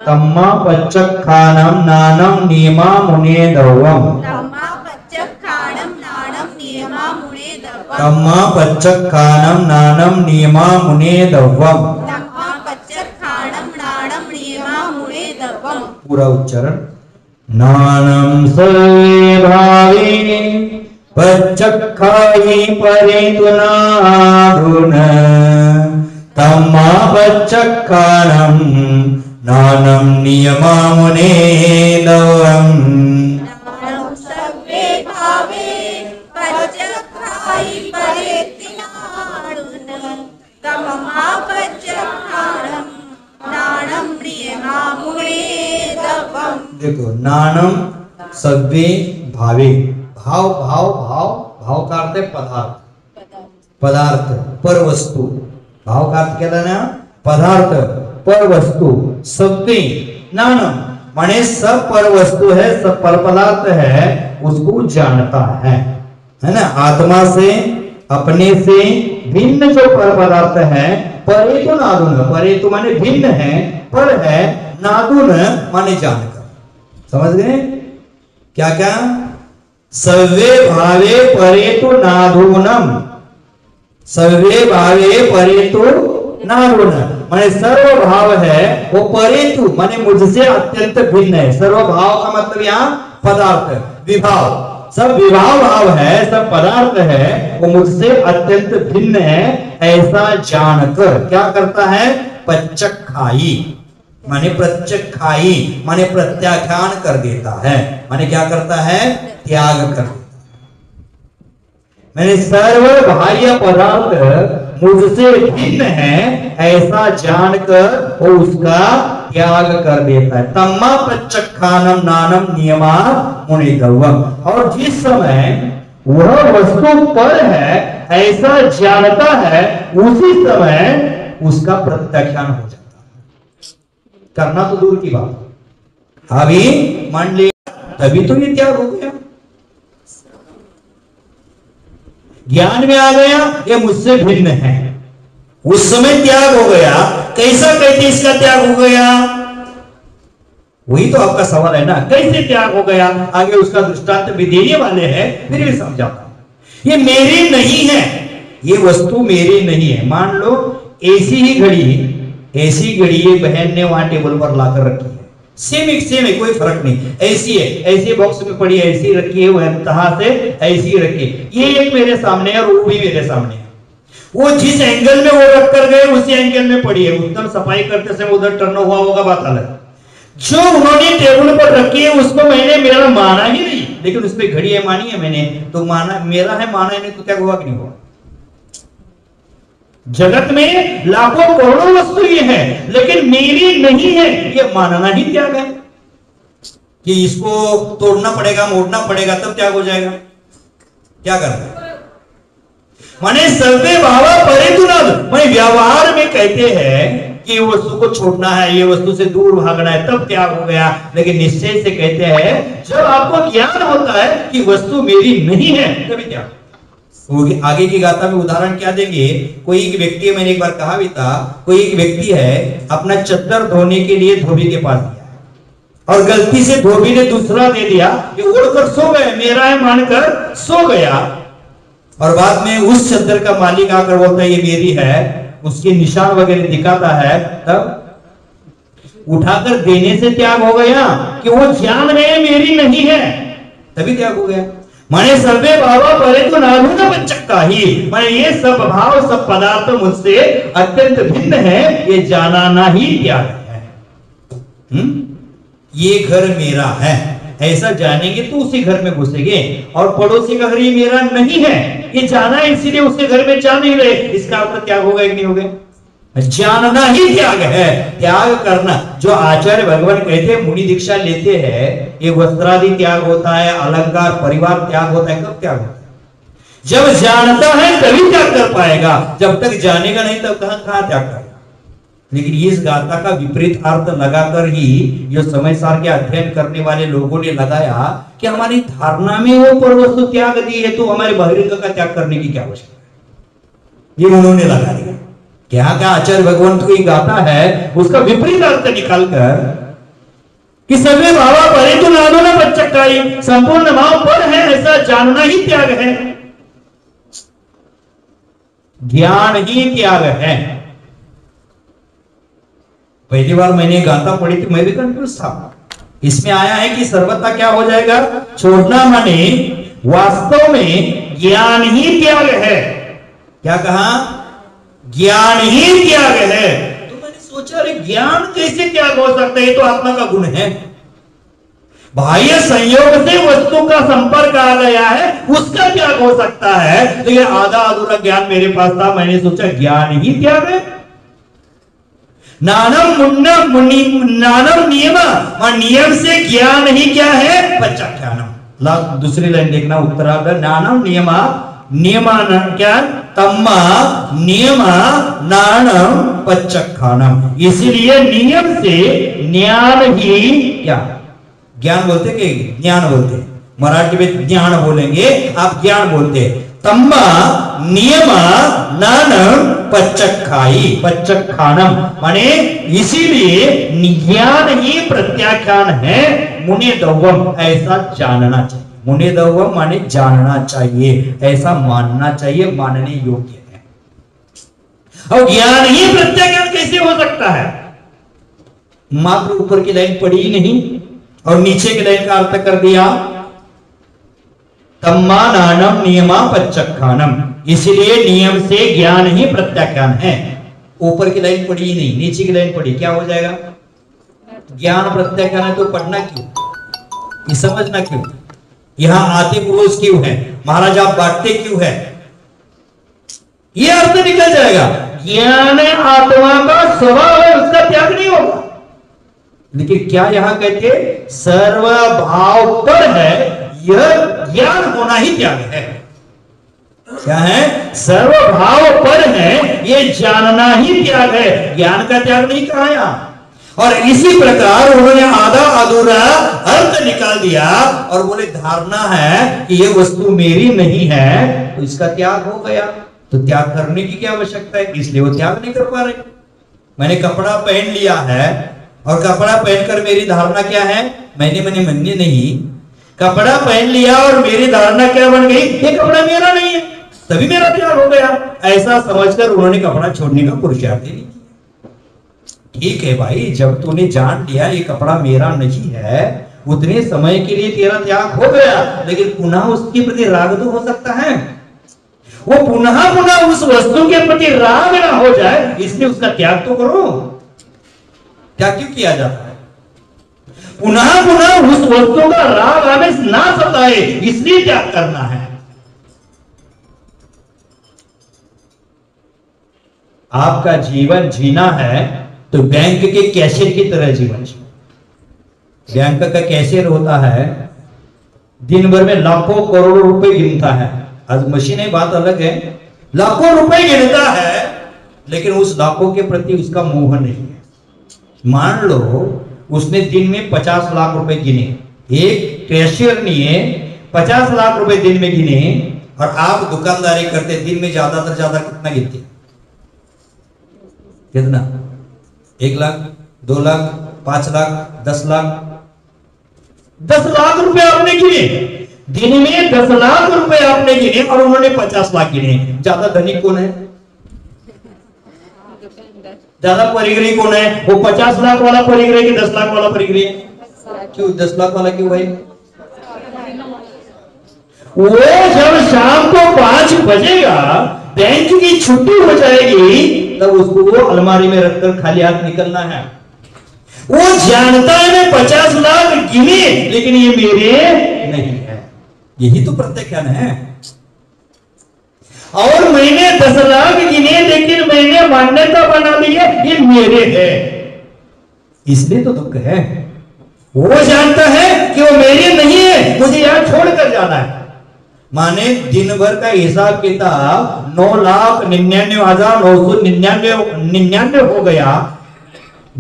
तम्मा पच्चखानम नानम नियमा मुने दव्वम, तम्मा पच्चखानम नानम नियमा मुने दव्वम। पूरा उच्चारण, नानम सर्वे भावे पच्चखाई परे तु नादून, तम्मा पच्चखानम नानम नियमा मुने दव्वम। देखो, नानम सव्वे भावे, भाव भाव भाव, भाव का अर्थ है पदार्थ, पदार्थ पर वस्तु, भाव का अर्थ क्या था? पदार्थ पर वस्तु, सव्वे नानम माने सब पर वस्तु है, सब पर पदार्थ है, उसको जानता है ना। आत्मा से, अपने से भिन्न जो पर पदार्थ है, परे तो नादून, परे तो माने भिन्न है, पर है, नादून माने जानकर। समझ गए क्या क्या? सर्वे भावे परेतु नादूनम, सर्वे भावे परेतु नादूनम माने सर्व भाव है वो परेतु माने मुझसे अत्यंत भिन्न है। सर्व भाव का मतलब यहाँ पदार्थ, विभाव, सब विभाव भाव है, सब पदार्थ है, वो मुझसे अत्यंत भिन्न है, ऐसा जानकर क्या करता है? पच्चखाई माने प्रत्यक्षाई माने प्रत्याख्यान कर देता है, माने क्या करता है? त्याग कर देता है। मैंने सर्व बाह्य पदार्थ मुझसे भिन्न है ऐसा जानकर वो उसका त्याग कर देता है। तम्मा प्रत्यक्षानम नानम नियमा मुनिदव्वम, और जिस समय वह वस्तु पर है ऐसा जानता है, उसी समय उसका प्रत्याख्यान हो जाता है। करना तो दूर की बात, अभी मान लिया तभी तो ये त्याग हो गया, ज्ञान में आ गया ये मुझसे भिन्न है, उस समय त्याग हो गया। कैसा कहते इसका त्याग हो गया? वही तो आपका सवाल है ना, कैसे त्याग हो गया? आगे उसका दृष्टांत भी देने वाले हैं, फिर भी समझाता हूं। ये मेरी नहीं है, ये वस्तु मेरी नहीं है। मान लो ऐसी ही घड़ी, ऐसी घड़ी ये बहन ने वहां टेबल पर लाकर रखी है, सेम है, कोई फर्क नहीं, ऐसी है, ऐसी बॉक्स में पड़ी है, ऐसी रखी है, वह तहा से ऐसी रखी है। ये एक मेरे सामने है और वो भी मेरे सामने है। वो जिस एंगल में वो रख कर गए उसी एंगल में पड़ी है। उत्तम सफाई करते समय उधर टर्न हुआ होगा, बात अलग। जो उन्होंने टेबल पर रखी है उसको मैंने मेरा माना ही नहीं, लेकिन उस पर घड़ी है मानी है मैंने, तो माना मेरा है, माना है नहीं, तो क्या हुआ कि नहीं हुआ? जगत में लाखों करोड़ों वस्तु ये है, लेकिन मेरी नहीं है, ये मानना ही त्याग है। कि इसको तोड़ना पड़ेगा, मोड़ना पड़ेगा, तब त्याग हो जाएगा। क्या करना है? माने सर्वे भावा परेतु नाद, माने व्यवहार में कहते हैं कि वस्तु को छोड़ना है, ये वस्तु से दूर भागना है, तब त्याग हो गया। लेकिन निश्चय से कहते हैं जब आपको ज्ञान होता है कि वस्तु मेरी नहीं है, तभी त्याग। आगे की गाथा में उदाहरण क्या देंगे? कोई एक व्यक्ति, मैंने एक बार कहा भी था, कोई एक व्यक्ति है अपना चद्दर धोने के लिए धोबी के पास गया और गलती से धोबी ने दूसरा दे दिया, ये उड़कर सो गए, मेरा है मानकर सो गया, और बाद में उस चद्दर का मालिक आकर बोलता है ये मेरी है, उसके निशान वगैरह दिखाता है, तब उठाकर देने से त्याग हो गया कि वो जान रहे मेरी नहीं है, तभी त्याग हो गया। माने सर्वे भावा परे तो नाधुना बच्चक्का ही, माने ये सब भाव सब पदार्थ मुझसे अत्यंत भिन्न है, ये जानाना ही त्याग है। ये घर मेरा है ऐसा जानेंगे तो उसी घर में घुसेंगे, और पड़ोसी का घर ये मेरा नहीं है ये जाना है, इसीलिए उसके घर में जा नहीं रहे, इसका आपका त्याग होगा कि नहीं होगा? जानना ही त्याग है। त्याग करना जो आचार्य भगवान कहते हैं, मुनि दीक्षा लेते हैं, ये वस्त्रादि त्याग होता है, अलंकार परिवार त्याग होता है। कब त्याग होता है? जब जानता है तभी त्याग कर पाएगा, जब तक जानेगा नहीं तब कहां त्याग करेगा। लेकिन इस गाथा का विपरीत अर्थ लगाकर ही जो समय सार के अध्ययन करने वाले लोगों ने लगाया कि हमारी धारणा में वो पर वस्तु त्याग दी है, तो हमारे बहिर्लिंग का त्याग करने की क्या आवश्यकता है, ये उन्होंने लगा दिया। क्या क्या आचार्य भगवंत को गाता है उसका विपरीत अर्थ निकालकर कि सभी भावा परे तो नादोना बच्चक्काई, संपूर्ण भाव पर है ऐसा जानना ही त्याग है, ज्ञान ही त्याग है। पहली बार मैंने गाथा पढ़ी थी मैं भी कंफ्यूज था, इसमें आया है कि सर्वथा क्या हो जाएगा, छोड़ना माने वास्तव में ज्ञान ही त्याग है। क्या कहा? ज्ञान ही त्याग है। तो मैंने सोचा अरे ज्ञान कैसे त्याग हो सकता है, ये तो आत्मा का गुण है। बाह्य संयोग से वस्तु का संपर्क आ गया है, उसका त्याग हो सकता है, लेकिन आधा अधूरा ज्ञान मेरे पास था, मैंने सोचा ज्ञान ही त्याग है। नानम नियम, और नियम से ज्ञान ही क्या है, पच्चख्यानम। दूसरी लाइन देखना, उत्तरार्ध, नानम नियमा, नियमान क्या, तम्मा नियमा नानम पच्चखानम। इसीलिए नियम से ज्ञान ही क्या, ज्ञान बोलते कि ज्ञान बोलते, मराठी में ज्ञान बोलेंगे, आप ज्ञान बोलते। तम्मा नियमा नानम पच्चखाई, पच्चखानम माने इसीलिए ज्ञान ही प्रत्याख्यान है, मुने दौवम ऐसा जानना चाहिए। मुने दौवम माने जानना चाहिए, ऐसा मानना चाहिए, मानने योग्य है। और ज्ञान ही प्रत्याख्यान कैसे हो सकता है? मात्र ऊपर की लाइन पढ़ी ही नहीं और नीचे की लाइन का अर्थ कर दिया, तम्मा नानम नियमा पच्चखानम, इसलिए नियम से ज्ञान ही प्रत्याख्यान है। ऊपर की लाइन पढ़ी ही नहीं, नीचे की लाइन पढ़ी, क्या हो जाएगा? ज्ञान प्रत्याख्यान है तो पढ़ना क्यों, ये समझना क्यों, यहां आते पुरुष क्यों है, महाराज आप बांटते क्यों है, ये अर्थ निकल जाएगा। ज्ञान आत्मा का स्वभाव है, उसका त्याग नहीं होगा। लेकिन क्या यहां कहते सर्व भाव पर है, यह ज्ञान होना ही त्याग है। क्या है? सर्व भाव पर है, ये जानना ही त्याग है, ज्ञान का त्याग नहीं कहा यहां। और इसी प्रकार उन्होंने आधा अधूरा अर्थ निकाल दिया और बोले धारणा है कि ये वस्तु मेरी नहीं है, तो इसका त्याग हो गया। तो त्याग करने की क्या आवश्यकता है, इसलिए वो त्याग नहीं कर पा रहे। मैंने कपड़ा पहन लिया है और कपड़ा पहनकर मेरी धारणा क्या है, मैंने नहीं, कपड़ा पहन लिया और मेरी धारणा क्या बन गई, ये कपड़ा मेरा नहीं है, तभी मेरा त्याग हो गया। ऐसा समझकर उन्होंने कपड़ा छोड़ने का पुरुषार्थ नहीं किया। ठीक है भाई, जब तूने जान लिया ये कपड़ा मेरा नहीं है, उतने समय के लिए तेरा त्याग हो गया, लेकिन पुनः उसके प्रति राग तो हो सकता है। वो पुनः उस वस्तु के प्रति राग ना हो जाए, इसलिए उसका त्याग तो करो। त्याग क्यों किया जाता है? पुनः उस वस्तु का राग हमें ना सताए, इसलिए त्याग करना है। आपका जीवन जीना है तो बैंक के कैशियर की तरह जीवन जियो। बैंक का कैशियर होता है, दिन भर में लाखों करोड़ों रुपए गिनता है। आज मशीन है, बात अलग है, लाखों रुपए गिनता है, लेकिन उस लाखों के प्रति उसका मोह नहीं है। मान लो उसने दिन में 50 लाख रुपए गिने, एक कैशियर ने 50 लाख रुपए दिन में गिने, और आप दुकानदारी करते दिन में ज्यादा से ज्यादा कितना गिनते? कितना? 1 लाख, 2 लाख, 5 लाख, 10 लाख। 10 लाख रुपए आपने गिने दिन में, 10 लाख रुपए आपने गिने और उन्होंने 50 लाख गिने। ज्यादा धनिक कौन है? ज्यादा परिग्रही कौन है? वो 50 लाख वाला परिग्रही कि 10 लाख वाला परिग्रही? क्यों 10 लाख वाला क्यों भाई? वो जब शाम को 5 बजेगा, बैंक की छुट्टी हो जाएगी, तब उसको वो अलमारी में रखकर खाली हाथ निकलना है। वो जानता है मैं 50 लाख गिने, लेकिन ये मेरे नहीं है। यही तो प्रत्याख्यान है। और मैंने 10 लाख गिने, लेकिन मैंने मान्यता बना ली है ये मेरे है, इसलिए तो दुख है। वो जानता है कि वो मेरे नहीं है, मुझे यहां छोड़कर जाना है। माने दिन भर का हिसाब किताब 9,99,999 हो गया,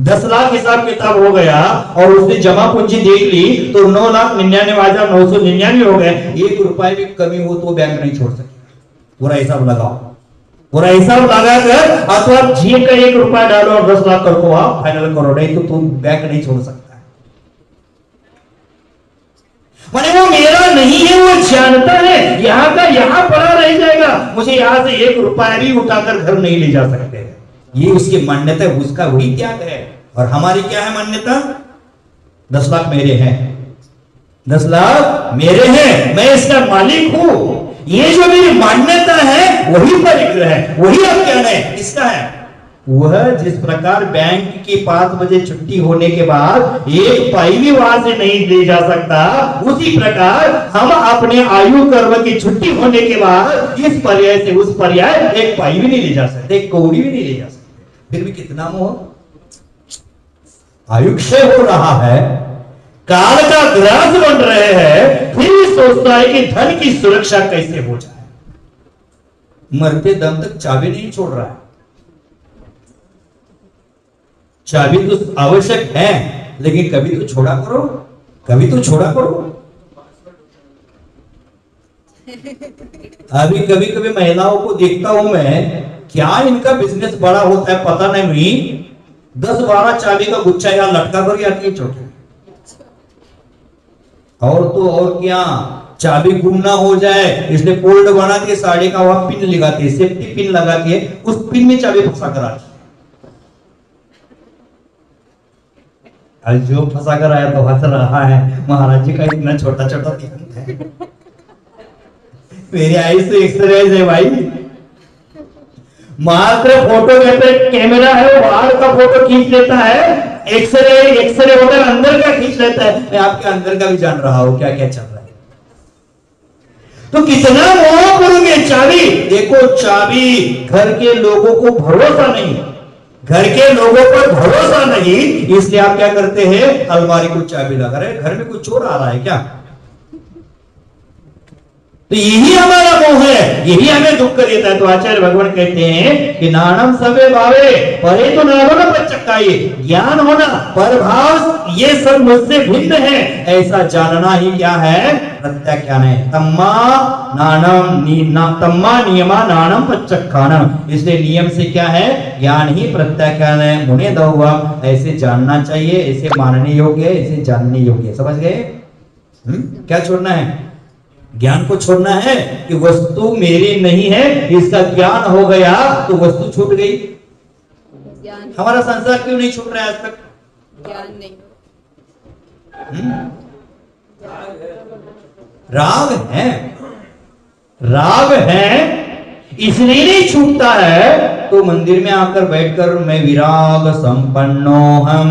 10 लाख हिसाब किताब हो गया, और उसने जमा पूंजी देख ली तो 9,99,999 हो गए। 1 रुपए भी कमी हो तो बैंक नहीं छोड़ सकते। पूरा हिसाब लगाओ, पूरा हिसाब लगाकर अथवा जी का 1 रुपया डालो और 10 लाख कर को आप फाइनल करो, नहीं तो तुम बैंक नहीं छोड़ सकता। माने वो मेरा नहीं है, वो जानता है यहां का यहां पड़ा रह जाएगा, मुझे यहां से 1 रुपया भी उठाकर घर नहीं ले जा सकते। ये उसकी मान्यता है, उसका वही त्याग है। और हमारी क्या है मान्यता? 10 लाख मेरे हैं, 10 लाख मेरे हैं, मैं इसका मालिक हूं। ये जो मेरी मान्यता है वही परिग्रह है, वही अज्ञान है। किसका है? वह जिस प्रकार बैंक की 5 बजे छुट्टी होने के बाद 1 पाई भी वहां से नहीं ले जा सकता, उसी प्रकार हम अपने आयु कर्म की छुट्टी होने के बाद इस पर्याय से उस पर्याय 1 पाई भी नहीं ले जा सकते, 1 कौड़ी भी नहीं ले जा सकते। फिर भी कितना मोह, आयुक्षय हो रहा है, काल का ग्रास बन रहे हैं, फिर भी सोचता है कि धन की सुरक्षा कैसे हो जाए। मरते दम तक चाबी नहीं छोड़ रहा है। चाबी तो आवश्यक है, लेकिन कभी तो छोड़ा करो, कभी तो छोड़ा करो। अभी कभी कभी महिलाओं को देखता हूं मैं, क्या इनका बिजनेस बड़ा होता है पता नहीं, 10-12 चाबी का गुच्छा यहां लटका कर आती है छोटे। और तो और क्या, चाबी गुम ना हो जाए इसलिए फोल्ड बना के साड़ी का वहां पिन लगाती है, सेफ्टी पिन लगा के उस पिन में चाबी फंसा कर आती है। आज जो फंसा कर आया तो हंस रहा है, महाराज जी का इतना छोटा छोटा ध्यान है। मेरी आई से एक्सरसाइज है भाई, मात्र फोटो कैमरा है, वो बाहर का फोटो खींच लेता है, एक्सरे होकर अंदर का खींच लेता है। मैं आपके अंदर का भी जान रहा हूं क्या क्या चल रहा है। तो कितना मोह करोगे चाबी? देखो चाबी, घर के लोगों को भरोसा नहीं, घर के लोगों पर भरोसा नहीं, इसलिए आप क्या करते हैं, अलमारी को चाबी लगा रहे। घर में कोई चोर आ रहा है क्या? तो यही हमारा मोह है, यही हमें दुख कर देता है। तो आचार्य भगवान कहते हैं कि नानम सबे भावे परे तो नानो न पच्चक्काये, ज्ञान होना परभाव ये सब मुझसे भिन्न है, ऐसा जानना ही क्या है? प्रत्याख्यान है। तम्मा तम्मा नियमा नानम पच्चक्खानम, इसलिए नियम से क्या है? ज्ञान ही प्रत्याख्यान है। मुने दहुआ, ऐसे जानना चाहिए, ऐसे मानने योग्य है, ऐसे जानने योग्य है। समझ गए? क्या छोड़ना है? ज्ञान को छोड़ना है कि वस्तु मेरी नहीं है, इसका ज्ञान हो गया तो वस्तु छूट गई। हमारा संसार क्यों नहीं छूट रहा है आज तक? ज्ञान नहीं। राग है, राग है इसलिए नहीं छूटता है। तो मंदिर में आकर बैठकर मैं विराग संपन्नो हम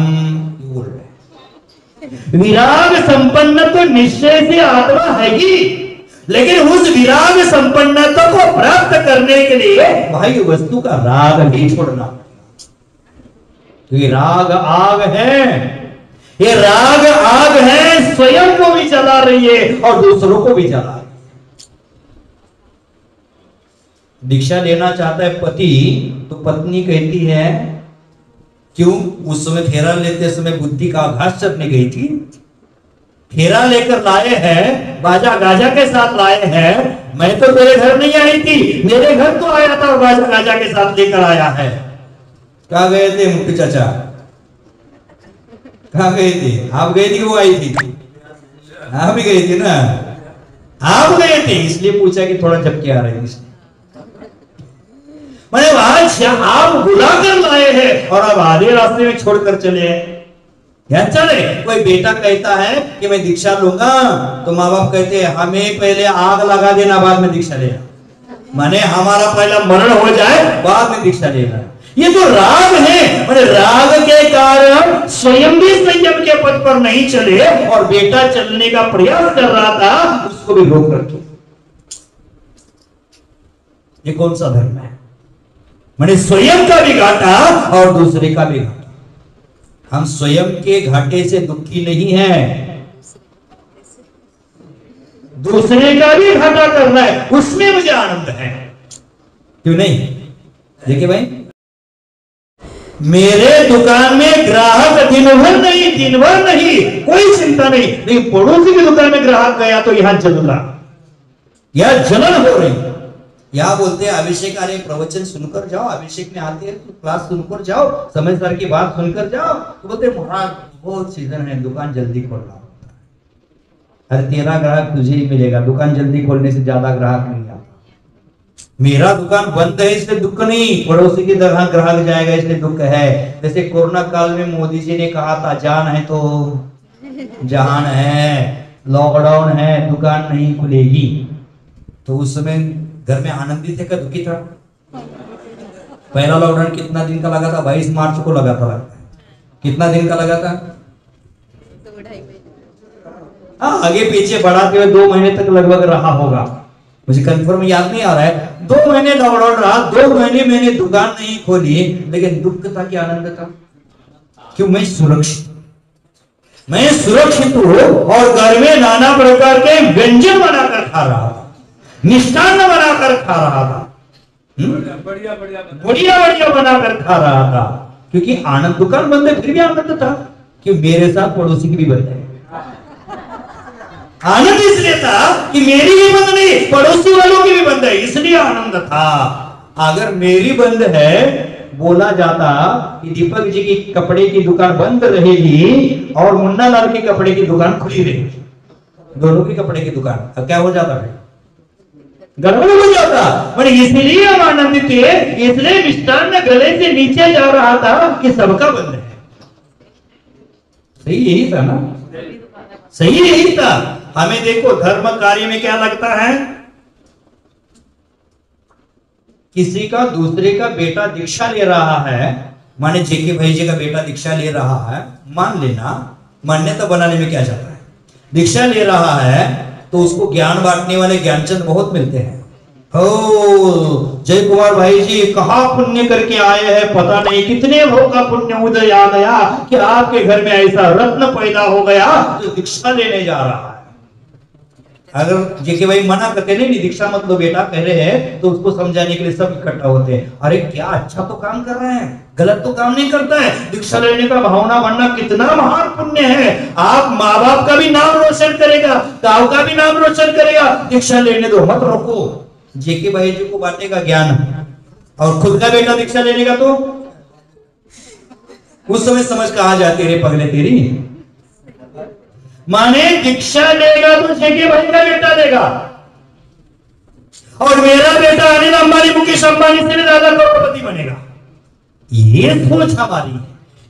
बोल रहे। विराग संपन्न तो निश्चय से आत्मा है ही, लेकिन उस विराग संपन्नता को प्राप्त करने के लिए भाई वस्तु का राग भी छोड़ना। तो ये राग आग है, ये राग आग है, स्वयं को भी जला रही है और दूसरों को भी जला रही है। दीक्षा लेना चाहता है पति, तो पत्नी कहती है क्यों? उस समय फेरा लेते समय बुद्धि का आघात करने गई थी, फेरा लेकर लाए हैं, बाजा गाजा के साथ लाए हैं। मैं तो तेरे घर नहीं आई थी, मेरे घर तो आया था और बाजा गाजा के साथ लेकर आया है। कहाँ गए थे मुट्टू चाचा? कहाँ गए थे? आप गए थी कि वो आई थी? आप भी गई थी ना, आप गए थे, इसलिए पूछा कि थोड़ा झपके आ रहे हैं। मैंने आज आप बुला कर लाए हैं और अब आधे रास्ते में छोड़कर चले हैं। अच्छा नहीं, कोई बेटा कहता है कि मैं दीक्षा लूंगा, तो माँ बाप कहते हैं हमें पहले आग लगा देना, बाद में दीक्षा लेना। माने हमारा पहला मरण हो जाए, बाद में दीक्षा लेना। ये तो राग है, माने राग के कारण स्वयं भी संयम के पथ पर नहीं चले और बेटा चलने का प्रयास कर रहा था, उसको भी रोक रखे। ये कौन सा धर्म है? माने स्वयं का भी घाटा और दूसरे का भी घाटा। हम स्वयं के घाटे से दुखी नहीं है, दूसरे का भी घाटा कर रहा है, उसमें मुझे आनंद है। क्यों नहीं? देखिए भाई, मेरे दुकान में ग्राहक दिन भर नहीं, कोई चिंता नहीं, लेकिन पड़ोसी की दुकान में ग्राहक गया तो यहां जल रहा, यहां जलन हो रही। यहाँ बोलते हैं अभिषेक, अरे प्रवचन सुनकर जाओ, अभिषेक में आते हैं तो क्लास सुनकर जाओ, समय सर की बात सुनकर जाओ। तो बोलते महाराज बहुत सीजन है, दुकान जल्दी खोलना होता है। अरे तेरा ग्राहक तुझे ही मिलेगा, दुकान जल्दी खोलने से ज्यादा ग्राहक नहीं आता। मेरा दुकान बंद है इसलिए दुख नहीं, पड़ोसी की तरह ग्राहक जाएगा इसलिए दुख है। जैसे कोरोना काल में मोदी जी ने कहा था जान है तो जहान है, लॉकडाउन है, दुकान नहीं खुलेगी, तो उस समय घर में आनंदित थे क्या दुखी था? पहला लॉकडाउन कितना दिन का लगा था? 22 मार्च को लगा था, लगता है। कितना दिन का लगा था? 2-2.5 महीने। हाँ, आगे पीछे बढ़ाते हुए 2 महीने तक लगभग रहा होगा, मुझे कंफर्म याद नहीं आ रहा है। 2 महीने लॉकडाउन रहा, 2 महीने मैंने दुकान नहीं खोली, लेकिन दुख था कि आनंद था? क्यों? मैं सुरक्षित हूं और घर में नाना प्रकार के व्यंजन बनाकर खा रहा था, मिष्टान्न बनाकर खा रहा था, बढ़िया बनाकर खा रहा था, क्योंकि आनंद, दुकान बंद है फिर भी आनंद था कि मेरे साथ पड़ोसी की भी बंद है। आनंद इसलिए था कि मेरी भी बंद नहीं, पड़ोसी वालों की भी बंद है, इसलिए आनंद था। अगर मेरी बंद है, बोला जाता कि दीपक जी की कपड़े की दुकान बंद रहेगी और मुन्ना लाल की कपड़े की दुकान खुली रहेगी, दोनों की कपड़े की दुकान, अब क्या हो जाता है? गड़बड़ हो जाता। पर इसलिए हम आनंदित थे, इसलिए मिष्टान्न गले से नीचे जा रहा था कि सबका बंद है। सही यही था ना? सही यही था। हमें देखो धर्म कार्य में क्या लगता है, किसी का दूसरे का बेटा दीक्षा ले रहा है, माने जेके भाई जी का बेटा दीक्षा ले रहा है, मान लेना, मान्यता बनाने में क्या जाता है, दीक्षा ले रहा है तो उसको ज्ञान बांटने वाले ज्ञानचंद बहुत मिलते हैं। हो जय कुमार भाई जी कहाँ पुण्य करके आए हैं, पता नहीं कितने भोग का पुण्य उदय आ गया कि आपके घर में ऐसा रत्न पैदा हो गया जो दीक्षा लेने जा रहा है। अगर जेके भाई मना करते नहीं दीक्षा मत लो बेटा कह रहे हैं, तो उसको समझाने के लिए सब इकट्ठा होते हैं। अरे क्या अच्छा तो काम कर रहे हैं, गलत तो काम नहीं करता है। दीक्षा लेने का भावना बनना कितना महान पुण्य है। आप माँ बाप का भी नाम रोशन करेगा, गांव का भी नाम रोशन करेगा। दीक्षा लेने दो, मत रोको। जेके भाई जी को बांटेगा ज्ञान और खुद का बेटा दीक्षा लेने का, तो उस समय समझ कहा जाती है पगले तेरी, माने दीक्षा लेगा तो जेके भाई का बेटा लेगा और मेरा बेटा अनिल अंबानी मुकेश अंबानी से भी ज्यादा करोड़पति बनेगा। ये सोच हमारी है,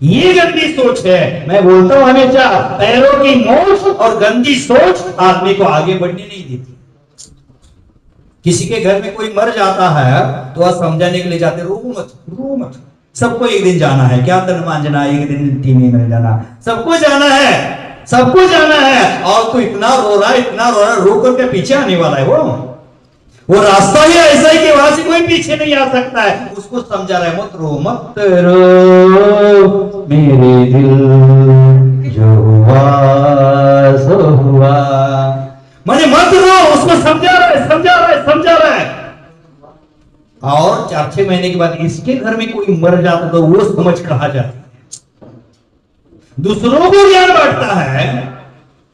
ये गंदी सोच है। मैं बोलता हूं हमेशा पैरों की मोच और गंदी सोच आदमी को आगे बढ़ने नहीं देती। किसी के घर में कोई मर जाता है तो वह समझाने के लिए जाते, रो मत, सबको एक दिन जाना है, क्या तन मांझना, एक दिन टीवी में जाना, सबको जाना है। और तू इतना रो रहा, रो करके पीछे आने वाला है। वो रास्ता ही ऐसा है कि वहां से कोई पीछे नहीं आ सकता है। उसको समझा रहा है, मत रो मेरे दिल, जो हुआ सो हुआ, माने मत रो। उसको समझा रहा है। और 4-6 महीने के बाद इसके घर में कोई मर जाता तो वो समझ कहा जाती है। दूसरों को ज्ञान बांटता है।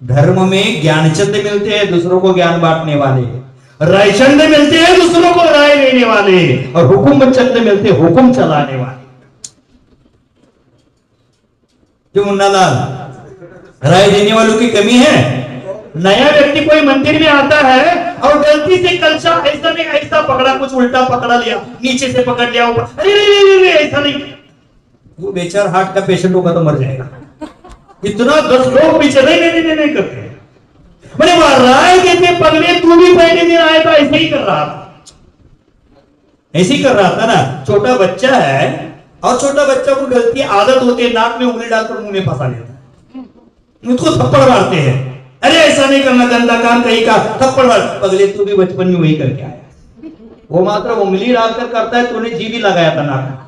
धर्म में ज्ञानचंद मिलते हैं, दूसरों को ज्ञान बांटने वाले। रायचंद मिलते हैं, दूसरों को राय देने वाले। और हुकुम चंद मिलते हैं, हुकुम चलाने वाले। जो मुन्नालाल, राय देने वालों की कमी है। नया व्यक्ति कोई मंदिर में आता है और गलती से कलशा ऐसा नहीं ऐसा पकड़ा, कुछ उल्टा पकड़ा लिया, नीचे से पकड़ लिया ऊपर, अरे ऐसा नहीं। वो बेचारा हार्ट का पेशेंट होगा तो मर जाएगा। इतना 10 लोग भी चले नहीं करते। मैंने वहां राय देते पगले तू भी पहले दिन आया था ऐसे ही कर रहा था, ऐसे ही कर रहा था ना। छोटा बच्चा है और छोटा बच्चा को गलती आदत होती है नाक में उंगली डालकर मुंह में फंसा लेता है, उसको थप्पड़ मारते हैं, अरे ऐसा नहीं करना, गंदा काम कहीं का, थप्पड़ मार। पगले तू भी बचपन में वही करके आया, वो मात्र उंगली डालकर करता है, तूने जी भी लगाया था नाक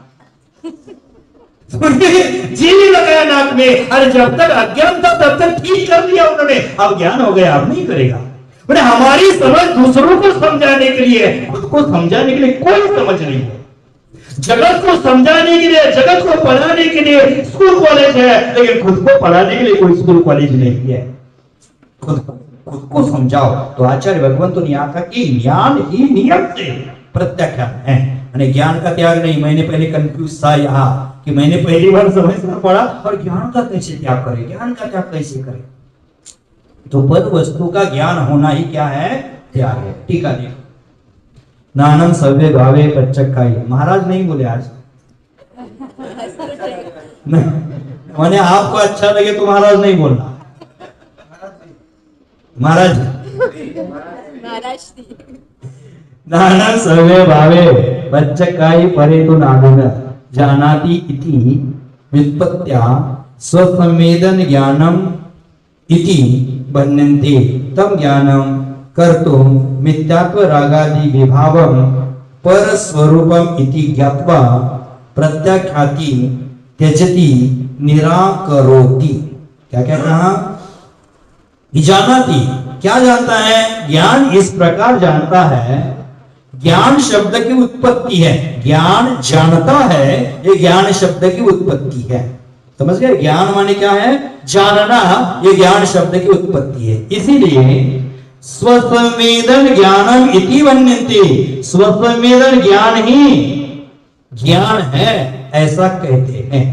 जी भी लगाया नाक में। अरे जब तक अज्ञान था तब तक ठीक कर दिया उन्होंने, अब ज्ञान हो गया अब नहीं करेगा। मैंने हमारी समझ दूसरों को समझाने के लिए, खुद को समझाने के लिए कोई समझ नहीं है। जगत को समझाने के लिए, जगत को पढ़ाने के लिए स्कूल कॉलेज है, लेकिन खुद को पढ़ाने के लिए कोई स्कूल कॉलेज नहीं है। खुद को समझाओ। तो आचार्य भगवंत ने यहाँ कहा कि ज्ञान ही नियम से प्रत्याख्यान है, यानी ज्ञान का त्याग नहीं। मैंने पहले कंफ्यूज था यहाँ कि मैंने पहली बार समझना पड़ा, और ज्ञान का कैसे त्याग करे, ज्ञान का त्याग कैसे करे। तो पद वस्तु का ज्ञान होना ही क्या है, त्याग है। ठीक है, देखो नानम सव्य भावे पच्चक्खाई, महाराज नहीं बोले आज मैंने आपको अच्छा लगे तो महाराज नहीं बोलना, महाराज नानम सव्य भावे पच्चक्खाई परे तो नादन जानाति इति व्युत्पत्त्या स्वसंवेदन ज्ञानम इति बन्यन्ते तम ज्ञानम कर्तुम मिथ्यात्व रागादि विभावम पर स्वरूपम इति ज्ञात्वा प्रत्याख्याति त्यजति निराकरोति। क्या क्या कहा, जानाति क्या जानता है, ज्ञान इस प्रकार जानता है। ज्ञान शब्द की उत्पत्ति है, ज्ञान जानता है, ये ज्ञान शब्द की उत्पत्ति है। समझ गए, ज्ञान माने क्या है, जानना, ये ज्ञान शब्द की उत्पत्ति है। इसीलिए स्वसंवेदन ज्ञानम इति वन्यन्ते, स्वसंवेदन ज्ञान ही ज्ञान है ऐसा कहते हैं।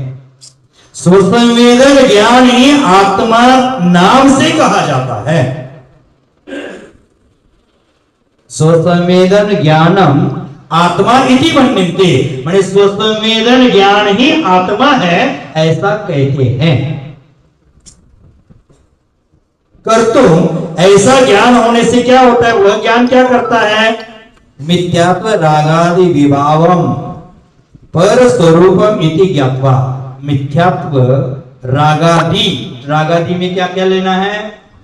स्वसंवेदन ज्ञान ही आत्मा नाम से कहा जाता है। स्वसंवेदन ज्ञानम आत्मा इति वन्यन्ते, माने स्वसंवेदन ज्ञान ही आत्मा है ऐसा कहते हैं। कर्तुम, ऐसा ज्ञान होने से क्या होता है, वह ज्ञान क्या करता है, मिथ्यात्व रागादि विभावम पर स्वरूपम इति ज्ञात्वा। मिथ्यात्व रागादि, रागादि में क्या क्या लेना है,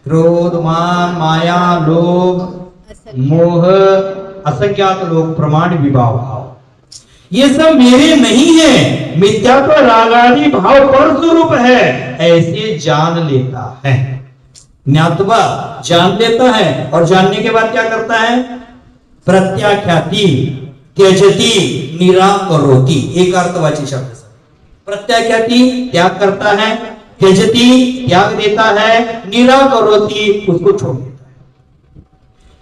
क्रोध मान माया लोभ मोह असंख्यात लोग प्रमाण विभाव भाव, ये सब मेरे नहीं है, मिथ्यात्व रागादि भाव पर स्वरूप है ऐसे जान लेता है। ज्ञात्वा जान लेता है, और जानने के बाद क्या करता है, प्रत्याख्याति त्यजति निराकरोति, एक अर्थवाची शब्द से प्रत्याख्याति त्याग करता है, त्यजति त्याग देता है, निराकरोति उसको छोड़ देता है।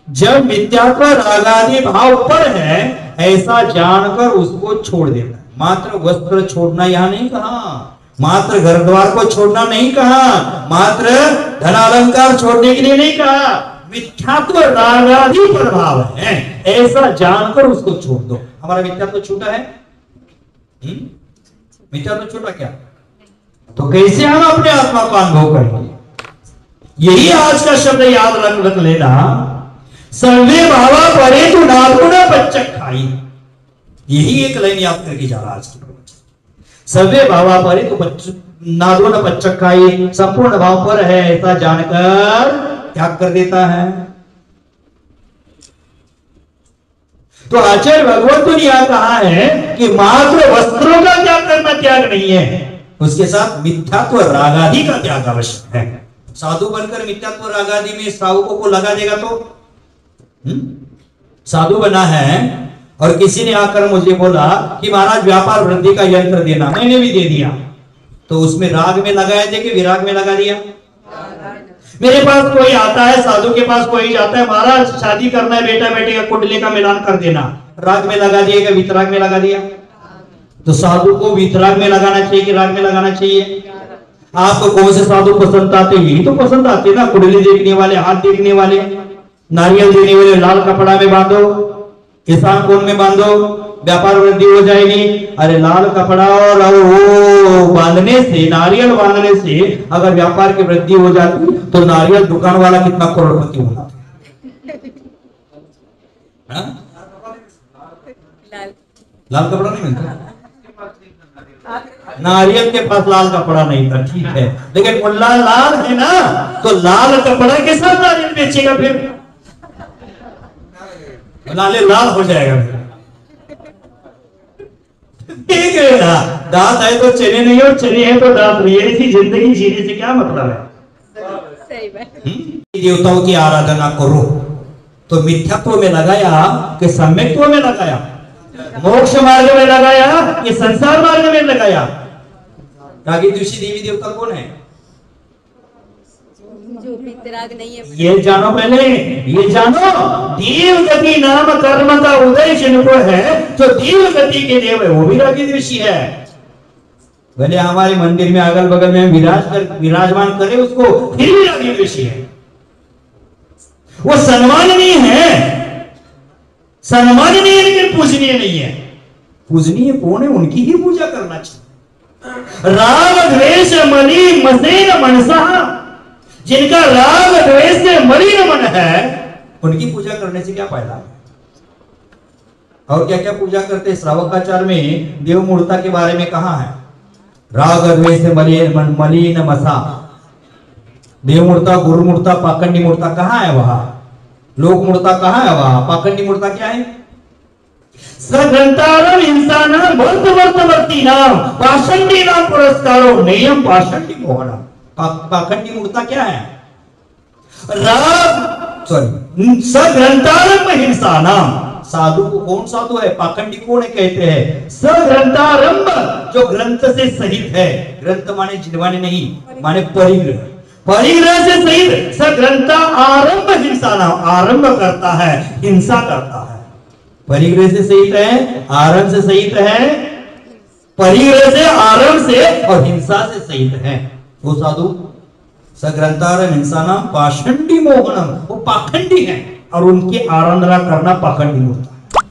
जब मिथ्यात्व रागादि भाव पर है ऐसा जानकर उसको छोड़ देता है। मात्र वस्त्र छोड़ना यहां नहीं कहा, मात्र घर द्वार को छोड़ना नहीं कहा, मात्र धनालंकार छोड़ने के लिए नहीं कहा, मिथ्यात्व रागादि प्रभाव है ऐसा जानकर उसको छोड़ दो। हमारा मिथ्यात्व छूटा है, मिथ्यात्व छूटा क्या, तो कैसे हम अपने आत्मा को अनुभव करेंगे। यही आज का शब्द याद रख लेना, सर्वे भावा परे तो नादुन पच्चक्खाई, यही एक लाइन याद करके जा रहा आज की। सर्वे भावा परे तो नादुन पच्चक्खाई, संपूर्ण भाव पर है ऐसा जानकर त्याग कर देता है। तो आचार्य भगवंत ने यह कहा है कि मात्र वस्त्रों का त्याग करना त्याग नहीं है, उसके साथ मिथ्यात्व रागादि का त्याग आवश्यक है। साधु बनकर मिथ्यात्व रागादि में सावकों को लगा देगा तो साधु बना है और किसी ने आकर मुझे बोला कि महाराज व्यापार वृद्धि का यंत्र देना, मैंने भी दे दिया, तो उसमें राग में लगाया दे कि विराग में लगा दिया। मेरे पास कोई आता है, साधु के पास कोई जाता है, महाराज शादी करना है, बेटा बेटी का कुंडली का मिलान कर देना, राग में लगा दिया कि वितराग में लगा दिया। तो साधु को वितराग में लगाना चाहिए कि राग में लगाना चाहिए। आपको कौन से साधु पसंद आते, यही तो पसंद आते ना, कुंडली देखने वाले, हाथ देखने वाले, नारियल देने वाले, लाल कपड़ा में बांधो, ईशान कोण में बांधो, व्यापार वृद्धि हो जाएगी। अरे लाल कपड़ा और वो बांधने से, नारियल बांधने से अगर व्यापार की वृद्धि हो जाती तो नारियल दुकान वाला कितना करोड़पति होना। लाल कपड़ा नहीं मिलता, नारियल के पास लाल कपड़ा नहीं था, ठीक है, लेकिन मुल्ला लाल है ना, तो लाल कपड़ा के साथ नारियल बेचेगा, फिर लाले लाल हो जाएगा। ठीक है ना, दांत है तो चने नहीं और चने है तो दांत नहीं, ऐसी जिंदगी जीने से क्या मतलब है। सही बात। देवताओं की आराधना करो तो मिथ्यात्व में लगाया कि सम्यक्त्व में लगाया, मोक्ष मार्ग में लगाया कि संसार मार्ग में लगाया। रागी द्वेषी देवी देवता कौन है? जो वितराग नहीं है, ये जानो, पहले ये जानो, देव गति नाम कर्म का उदय जिनको है, जो देव गति के देव है वो भी रागी द्वेषी है। भले हमारे मंदिर में अगल बगल में विराजमान करे उसको, फिर भी रागी द्वेषी है। वो सम्माननीय है, सम्माननीय लेकिन पूजनीय नहीं है। पूजनीय कौन है? उनकी ही पूजा करना चाहिए। राग द्वेष मलि मसेन मनसा, जिनका राग द्वेष से मलिन मन है उनकी पूजा करने से क्या फायदा? और क्या क्या पूजा करते हैं? श्रावकाचार में देव मूर्ता के बारे में कहा है, राग द्वेष से मलिन मसा। देव मूर्ता, गुरु मूर्ता, पाखंडी मूर्ता कहाँ है? वहां लोक मूर्ता कहाँ है? वहां पाखंडी मूर्ता क्या है? सग्रंथारम इंसानम वर्तवर्ती नाम पाषंडी नाम पुरस्कारो नियम पाषंडी मोहनम। पाखंडी मूर्ता क्या है? राग सग्रंथारम हिंसा नाम। साधु को कौन साधु है? पाखंडी कौन है कहते हैं? सग्रंथारंभ, जो ग्रंथ से सहित है। ग्रंथ माने जिनवाने नहीं, माने परिग्रह, परिग्रह से सहित। सग्रंथा आरंभ हिंसा नाम, आरंभ करता है, हिंसा करता है। परिग्रह से सहित है, आरंभ से सहित है, परिग्रह से, आरंभ से और हिंसा से सहित है वो साधु। सग्रंथारम हिंसा नाम पाषंडी मोहनम, वो पाखंडी है और उनकी आराधना करना पाखंडी होता है।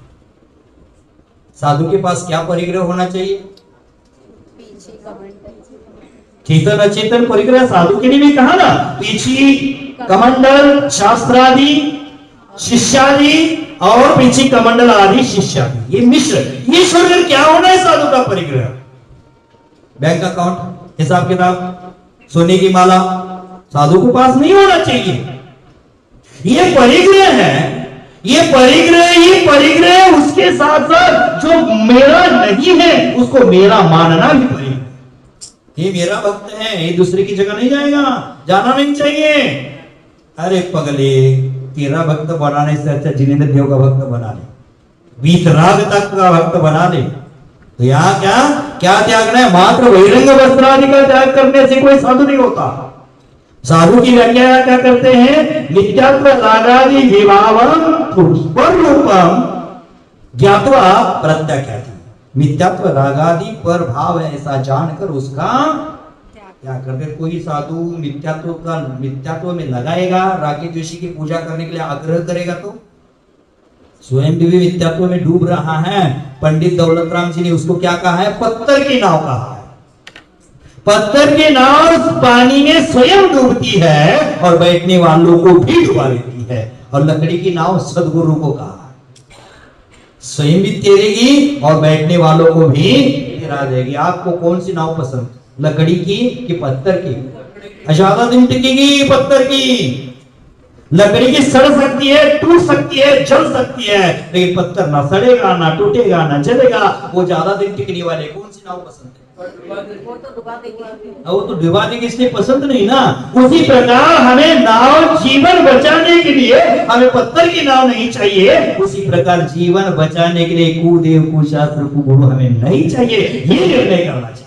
साधु के पास क्या परिग्रह होना चाहिए? पीछे कमंडल, चेतन अचेतन परिग्रह साधु के लिए भी कहा ना, पीछी कमंडल, शास्त्रादि, शिष्यादि और पीछी कमंडल आदि शिष्यादि, ये मिश्र, ये छोड़कर क्या होना है साधु का परिग्रह? बैंक अकाउंट, हिसाब किताब, सोने की माला साधु के पास नहीं होना चाहिए। ये परिग्रह है, ये परिग्रह ही परिग्रह। उसके साथ साथ जो मेरा नहीं है उसको मेरा मानना भी परिग्रह। ये मेरा भक्त है, ये दूसरे की जगह नहीं जाएगा, जाना नहीं चाहिए। अरे पगले, तेरा भक्त बनाने से अच्छा जिनेंद्र देव का भक्त बना ले, वीतराग तक का भक्त बना ले। तो यहाँ क्या क्या त्यागना है? मात्र बहिरंग वस्त्र आदि का त्याग करने से कोई साधु नहीं होता। साधु की व्याख्या क्या करते हैं? नित्यात्व रागादि विभावम पर रूपम ज्ञात्वा प्रत्याख्याति। मिथ्यात्व रागादि पर भाव है ऐसा जानकर उसका क्या करते? कोई साधु मिथ्यात्व में लगाएगा, रागी द्वेषी की पूजा करने के लिए आग्रह करेगा तो स्वयं भी मिथ्यात्व में डूब रहा है। पंडित दौलत राम जी ने उसको क्या कहा है? पत्थर की नाव कहा है। पत्थर की नाव पानी में स्वयं डूबती है और बैठने वालों को भी डुबा देती है। और लकड़ी की नाव सदगुरु को कहा है, स्वयं भी तैरेगी और बैठने वालों को भी तैरा देगी। आपको कौन सी नाव पसंद, लकड़ी की कि पत्थर की? ज्यादा दिन टिकेगी पत्थर की। लकड़ी की सड़ सकती है, टूट सकती है, जल सकती है, लेकिन पत्थर ना सड़ेगा, ना टूटेगा, ना जलेगा। वो ज्यादा दिन टिकने वाले। कौन सी नाव पसंद है? वो तो डुबा देगी, इसलिए पसंद नहीं ना। उसी प्रकार हमें नाव जीवन बचाने के लिए हमें पत्थर की नाव नहीं चाहिए। उसी प्रकार जीवन बचाने के लिए कुदेव कुशास्त्र कुगुरु हमें नहीं चाहिए। ये निर्णय करना चाहिए।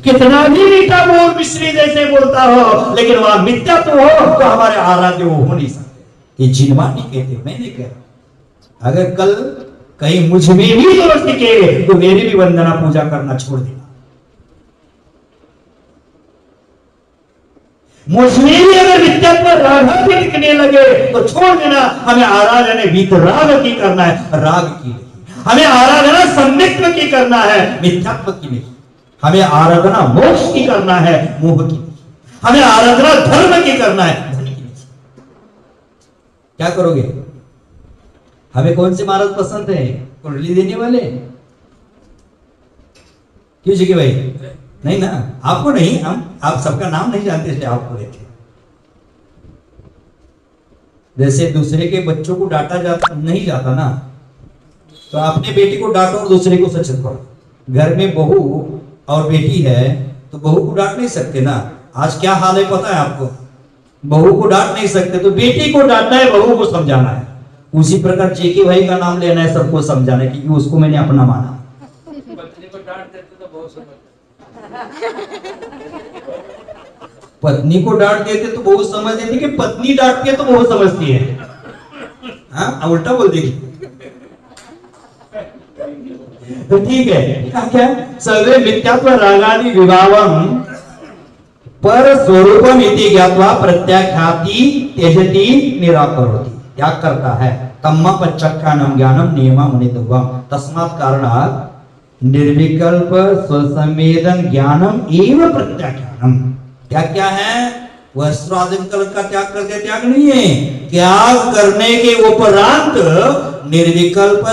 कितना भी मीठा बोल मिश्री जैसे बोलता हो, लेकिन वह मिथ्या तो हो तो हमारे आराध्य वो हो नहीं सकते। ये जिनवानी कहते, मैं नहीं कह रहा। अगर कल कहीं मुझ में भी दोष दिखे तो मेरी भी वंदना पूजा करना छोड़ देना। मुझमें भी अगर मिथ्यात्व राग भी दिखने लगे तो छोड़ देना। हमें आराधना वीतराग की करना है, राग की नहीं। हमें आराधना सम्यक्त्व की करना है, मिथ्यात्व की नहीं। हमें आराधना मोक्ष की करना है, मोह की नहीं। हमें आराधना धर्म की करना है, धन की नहीं। क्या करोगे? हमें कौन से महाराज पसंद है? कुंडली देने वाले? क्यों जी भाई? नहीं ना, आपको नहीं, हम आप सबका नाम नहीं जानते थे, आपको देखे। जैसे दूसरे के बच्चों को डांटा जाता नहीं जाता ना, तो अपने बेटी को डांटो और दूसरे को सचेत करो। घर में बहू और बेटी है तो बहू को डांट नहीं सकते ना। आज क्या हाल है पता है आपको? बहू को डांट नहीं सकते तो बेटी को डांटना है, बहू को समझाना है। उसी प्रकार जेके भाई का नाम लेना है, सबको समझाना है, क्योंकि उसको मैंने अपना माना। पत्नी को डांट देते तो बहुत समझ देती कि पत्नी डांटती है तो बहुत समझती है। हाँ, उल्टा बोल देगी। तो ठीक है, क्या सर्वे मिथ्यात्व रागादि विभावम पर स्वरूपम इति ज्ञात्वा प्रत्याख्याति त्यजति निराकरोति। त्याग करता है। तम्मा पच्चक्खानम ज्ञानम नियमम निधुवम तस्मात् कारणात् निर्विकल्प स्वसंवेदन ज्ञानम एवं प्रत्याख्यानम। क्या क्या है? वस्त्रादिकल्प का त्याग करके त्याग नहीं है, त्याग करने के उपरांत निर्विकल्प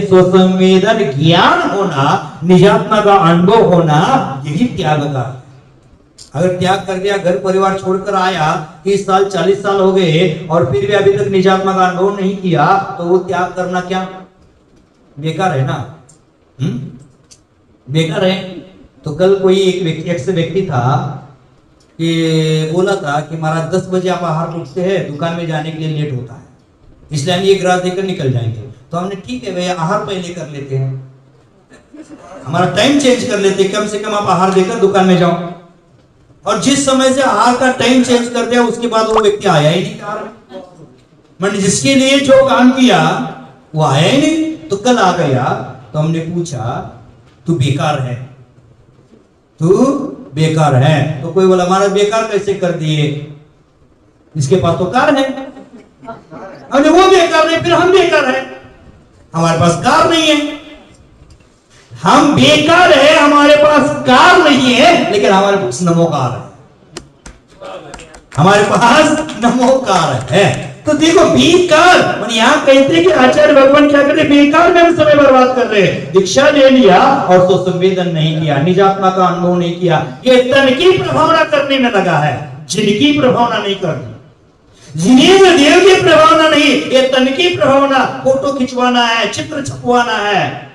स्वसंवेदन ज्ञान होना, निजात्मा का अनुभव होना, यही त्याग का। अगर त्याग कर दिया, घर परिवार छोड़कर आया, 30 साल 40 साल हो गए और फिर भी अभी तक निजात्मा का अनुभव नहीं किया, तो वो त्याग करना क्या बेकार है ना? बेकार है। तो कल कोई एक व्यक्ति था कि बोला था कि महाराज 10 बजे आप आहार उठते हैं, दुकान में जाने के लिए लेट होता है, इसलिए हम ये ग्रास देकर निकल जाएंगे। तो हमने ठीक है भैया, आहार पहले कर लेते हैं, हमारा टाइम चेंज कर लेते हैं, कम से कम आप आहार देकर दुकान में जाओ। और जिस समय से आहार का टाइम चेंज कर दिया, उसके बाद वो व्यक्ति आया ही नहीं। मैंने जिसके लिए जो काम किया वो आया ही नहीं। तो कल आ गया तो हमने पूछा तू बेकार है, तू बेकार है। तो कोई बोला हमारा बेकार कैसे कर दिए, इसके पास तो कार है। अरे वो बेकार नहीं, फिर हम बेकार है, हमारे पास कार नहीं है। हम बेकार है, हमारे पास कार नहीं है, लेकिन हमारे पास नमोकार है, हमारे पास नमोकार है। तो देखो बेकार, यहाँ कहते कि आचार्य भगवान क्या करते? बेकार में हम समय बर्बाद कर रहे हैं। दीक्षा ले लिया और तो संवेदन नहीं किया, निजात्मा का अनुभव नहीं किया, ये तन की प्रभावना करने में लगा है, जिनकी प्रभावना नहीं करनी। जिनेन्द्र देव की प्रभावना नहीं, ये तन की प्रभावना। फोटो खिंचवाना है, चित्र छपवाना है।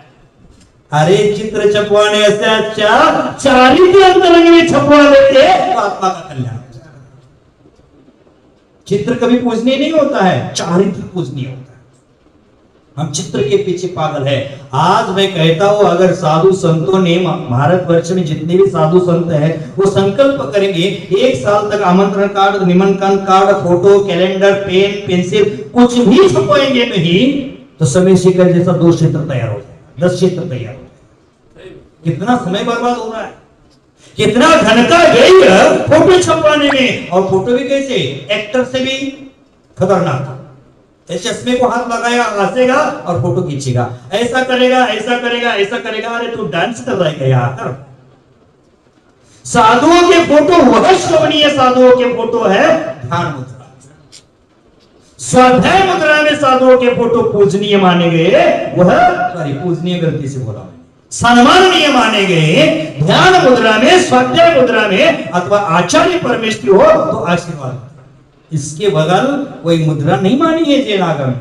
अरे चित्र छपवाने से अच्छा चारित्र अंतरंग में छपवा लेते तो आत्मा का कल्याण। चित्र कभी पूजनीय नहीं होता है, चारित्र पूजनीय होता है। हम चित्र के पीछे पागल है। आज मैं कहता हूं, अगर साधु संतों ने, भारतवर्ष में जितने भी साधु संत हैं, वो संकल्प करेंगे 1 साल तक आमंत्रण कार्ड, निमंत्रण card, photo, calendar, pen, pencil कुछ भी छपवाएंगे नहीं, तो समय शिखर जैसा 2 क्षेत्र तैयार हो जाएगा, 10 क्षेत्र तैयार हो जाएगा। कितना समय बर्बाद हो रहा है, कितना घंटा गई फोटो छपवाने में। और फोटो भी कैसे? एक्टर से भी खतरनाक। चश्मे को हाथ लगाया, हंसेगा और फोटो खींचेगा, ऐसा करेगा, ऐसा करेगा, ऐसा करेगा। अरे तू डांस कर रहा है यार। साधुओं के फोटो वह शोभनीय साधुओं के फोटो है ध्यान मुद्रा, स्वाध्याय मुद्रा में साधुओं के फोटो पूजनीय माने गए। वह सॉरी पूजनीय गलती से बोला, सम्माननीय माने गए। ध्यान मुद्रा में, स्वाध्याय मुद्रा में अथवा आचार्य परमेश्वरी हो तो आशीर्वाद। इसके बगल कोई मुद्रा नहीं मानी है जयनागर में।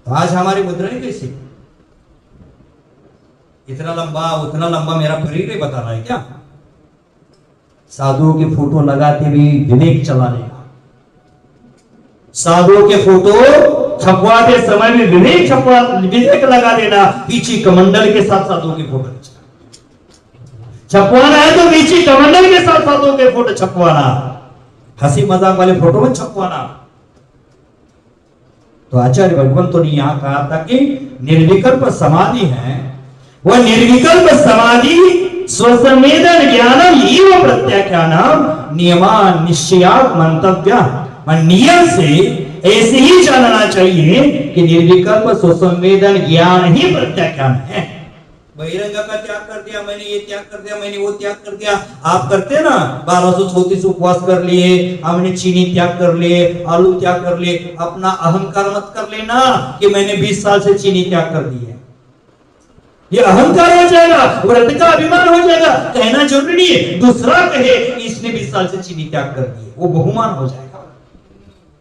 तो आज हमारी मुद्राएं कैसी? इतना लंबा उतना लंबा मेरा शरीर बता रहा है क्या? साधुओं के फोटो लगाते भी विवेक चला लेगा। साधुओं के फोटो छपवाते समय में विवेक लगा देना। पीछे कमंडल के साथ साधुओं के फोटो छपवाना है, तो पीछे कमंडल के साथ साधुओं के फोटो छपवाना, हंसी मजाक वाले फोटो में छपवाना। तो आचार्य भगवान तो ने यहां कहा था कि निर्विकल्प समाधि है, वह निर्विकल्प समाधि स्वसंवेदन ज्ञानम एव प्रत्याख्यानम नियमान निश्चयात् मंतव्य। नियम से ऐसे ही जानना चाहिए कि निर्विकल्प स्वसंवेदन ज्ञान ही प्रत्याख्यान है। बहिरंग का त्याग कर दिया, मैंने ये त्याग कर दिया, मैंने वो त्याग कर दिया। आप करते ना 1234 उपवास कर लिए, हमने चीनी त्याग कर लिए, आलू त्याग कर लिए। अपना अहंकार मत कर लेना कि मैंने 20 साल से चीनी त्याग कर दी है। ये अहंकार हो जाएगा, व्रत का अभिमान हो जाएगा। कहना जरूरी नहीं है, दूसरा कहे कि इसने 20 साल से चीनी त्याग कर दी है, वो बहुमान हो जाएगा।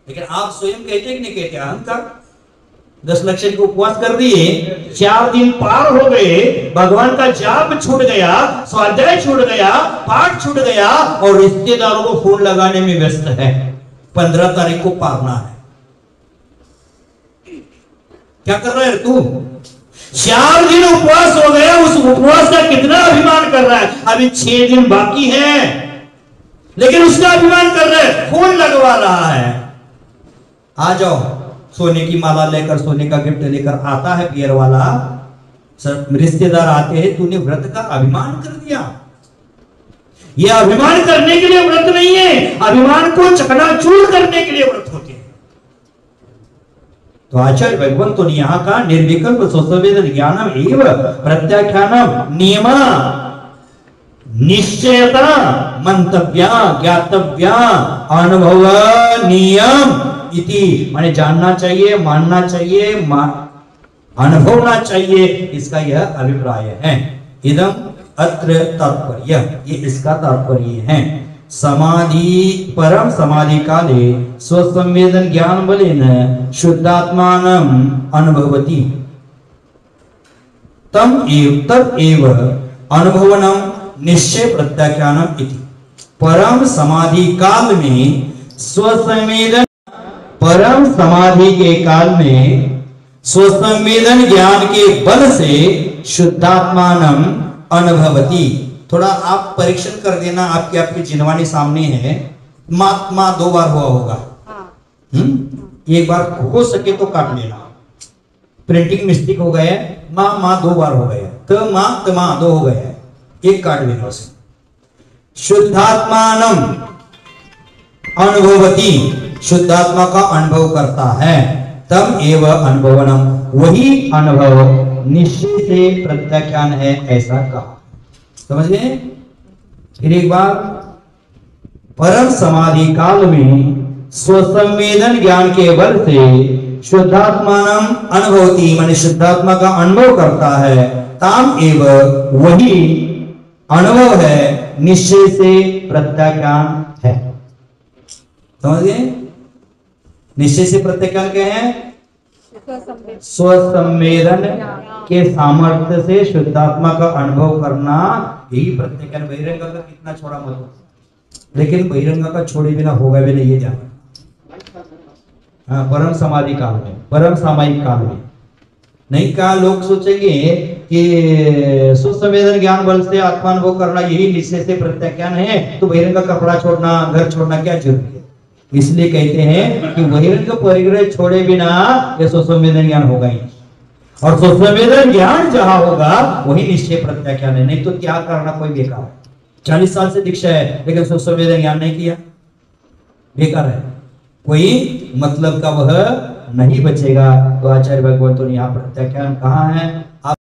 लेकिन आप स्वयं कहते कि नहीं कहते? अहंकार 10 लक्षण के उपवास कर दिए, 4 दिन पार हो गए, भगवान का जाप छूट गया, स्वाध्याय छूट गया, पाठ छूट गया और रिश्तेदारों को फोन लगाने में व्यस्त है। 15 तारीख को पारना है। क्या कर रहा है तू? 4 दिन उपवास हो गया, उस उपवास का कितना अभिमान कर रहा है? अभी 6 दिन बाकी है, लेकिन उसका अभिमान कर रहा है, फोन लगवा रहा है। आ जाओ, सोने की माला लेकर, सोने का गिफ्ट लेकर आता है पियर वाला, सब रिश्तेदार आते हैं। तूने व्रत का अभिमान कर दिया। यह अभिमान करने के लिए व्रत नहीं है, अभिमान को चकनाचूर करने के लिए व्रत होते हैं। तो आचार्य भगवंत ने यहाँ का निर्विकल्प स्वसंवेदन ज्ञानम एव प्रत्याख्यानम नियमा निश्चयता मंतव्या ज्ञातव्या अनुभवनीयम इति, माने जानना चाहिए, मानना चाहिए, अनुभवना चाहिए, इसका यह अभिप्राय है। इदम अत्र तात्पर्य, ये इसका तात्पर्य है। समाधि परम समाधि काले स्वसंवेदन ज्ञान बलेन शुद्धात्मानं अनुभवति तब एव अनुभवनम निश्चय प्रत्याख्यानम इति। परम समाधि काल में स्वसंवेदन, परम समाधि के काल में स्वसंवेदन ज्ञान के बल से शुद्धात्मानम अनुभवति। थोड़ा आप परीक्षण कर देना, आपकी जिनवानी सामने है। माँ 2 बार हुआ होगा। एक बार हो सके तो काट लेना, प्रिंटिंग मिस्टेक हो गया। माँ 2 बार हो गया, तो माँ 2 हो गया, एक काट लेना उसे। शुद्धात्मानम अनुभवती, शुद्धात्मा का अनुभव करता है। तब एव अनुभवनम, वही अनुभव निश्चय से प्रत्याख्यान है, ऐसा कहा। समझ गए? फिर एक बार, परम समाधि काल में स्वसंवेदन ज्ञान के बल से शुद्धात्मानम अनुभवती, माने शुद्धात्मा का अनुभव करता है। ताम एव, वही अनुभव है, निश्चय से प्रत्याख्यान है। समझ गए? निश्चय से प्रत्याख्यान क्या है? स्वसंवेदन के सामर्थ्य से शुद्धात्मा का अनुभव करना, यही प्रत्याख्यान। बहिरंग का कितना छोड़ा मत, लेकिन बहिरंग का छोड़े बिना होगा भी नहीं, ये जाना। हाँ, परम समाधि काल में, परम सामायिक काल में नहीं कहा। लोग सोचेंगे कि स्वसंवेदन ज्ञान बल से आत्मानुभव करना यही निश्चय से प्रत्याख्यान है, तो बहिरंग का कपड़ा छोड़ना, घर छोड़ना क्या जरूरी है? इसलिए कहते हैं कि बहिरंग परिग्रह छोड़े बिना यह स्वसंवेदन ज्ञान होगा ही। और स्वसंवेदन ज्ञान जहां होगा वही निश्चय प्रत्याख्यान है। नहीं तो क्या करना, कोई बेकार है। 40 साल से दीक्षा है लेकिन स्वसंवेदन ज्ञान नहीं किया, बेकार है, कोई मतलब का वह नहीं बचेगा। तो आचार्य भगवंतों ने यहाँ प्रत्याख्यान कहा है?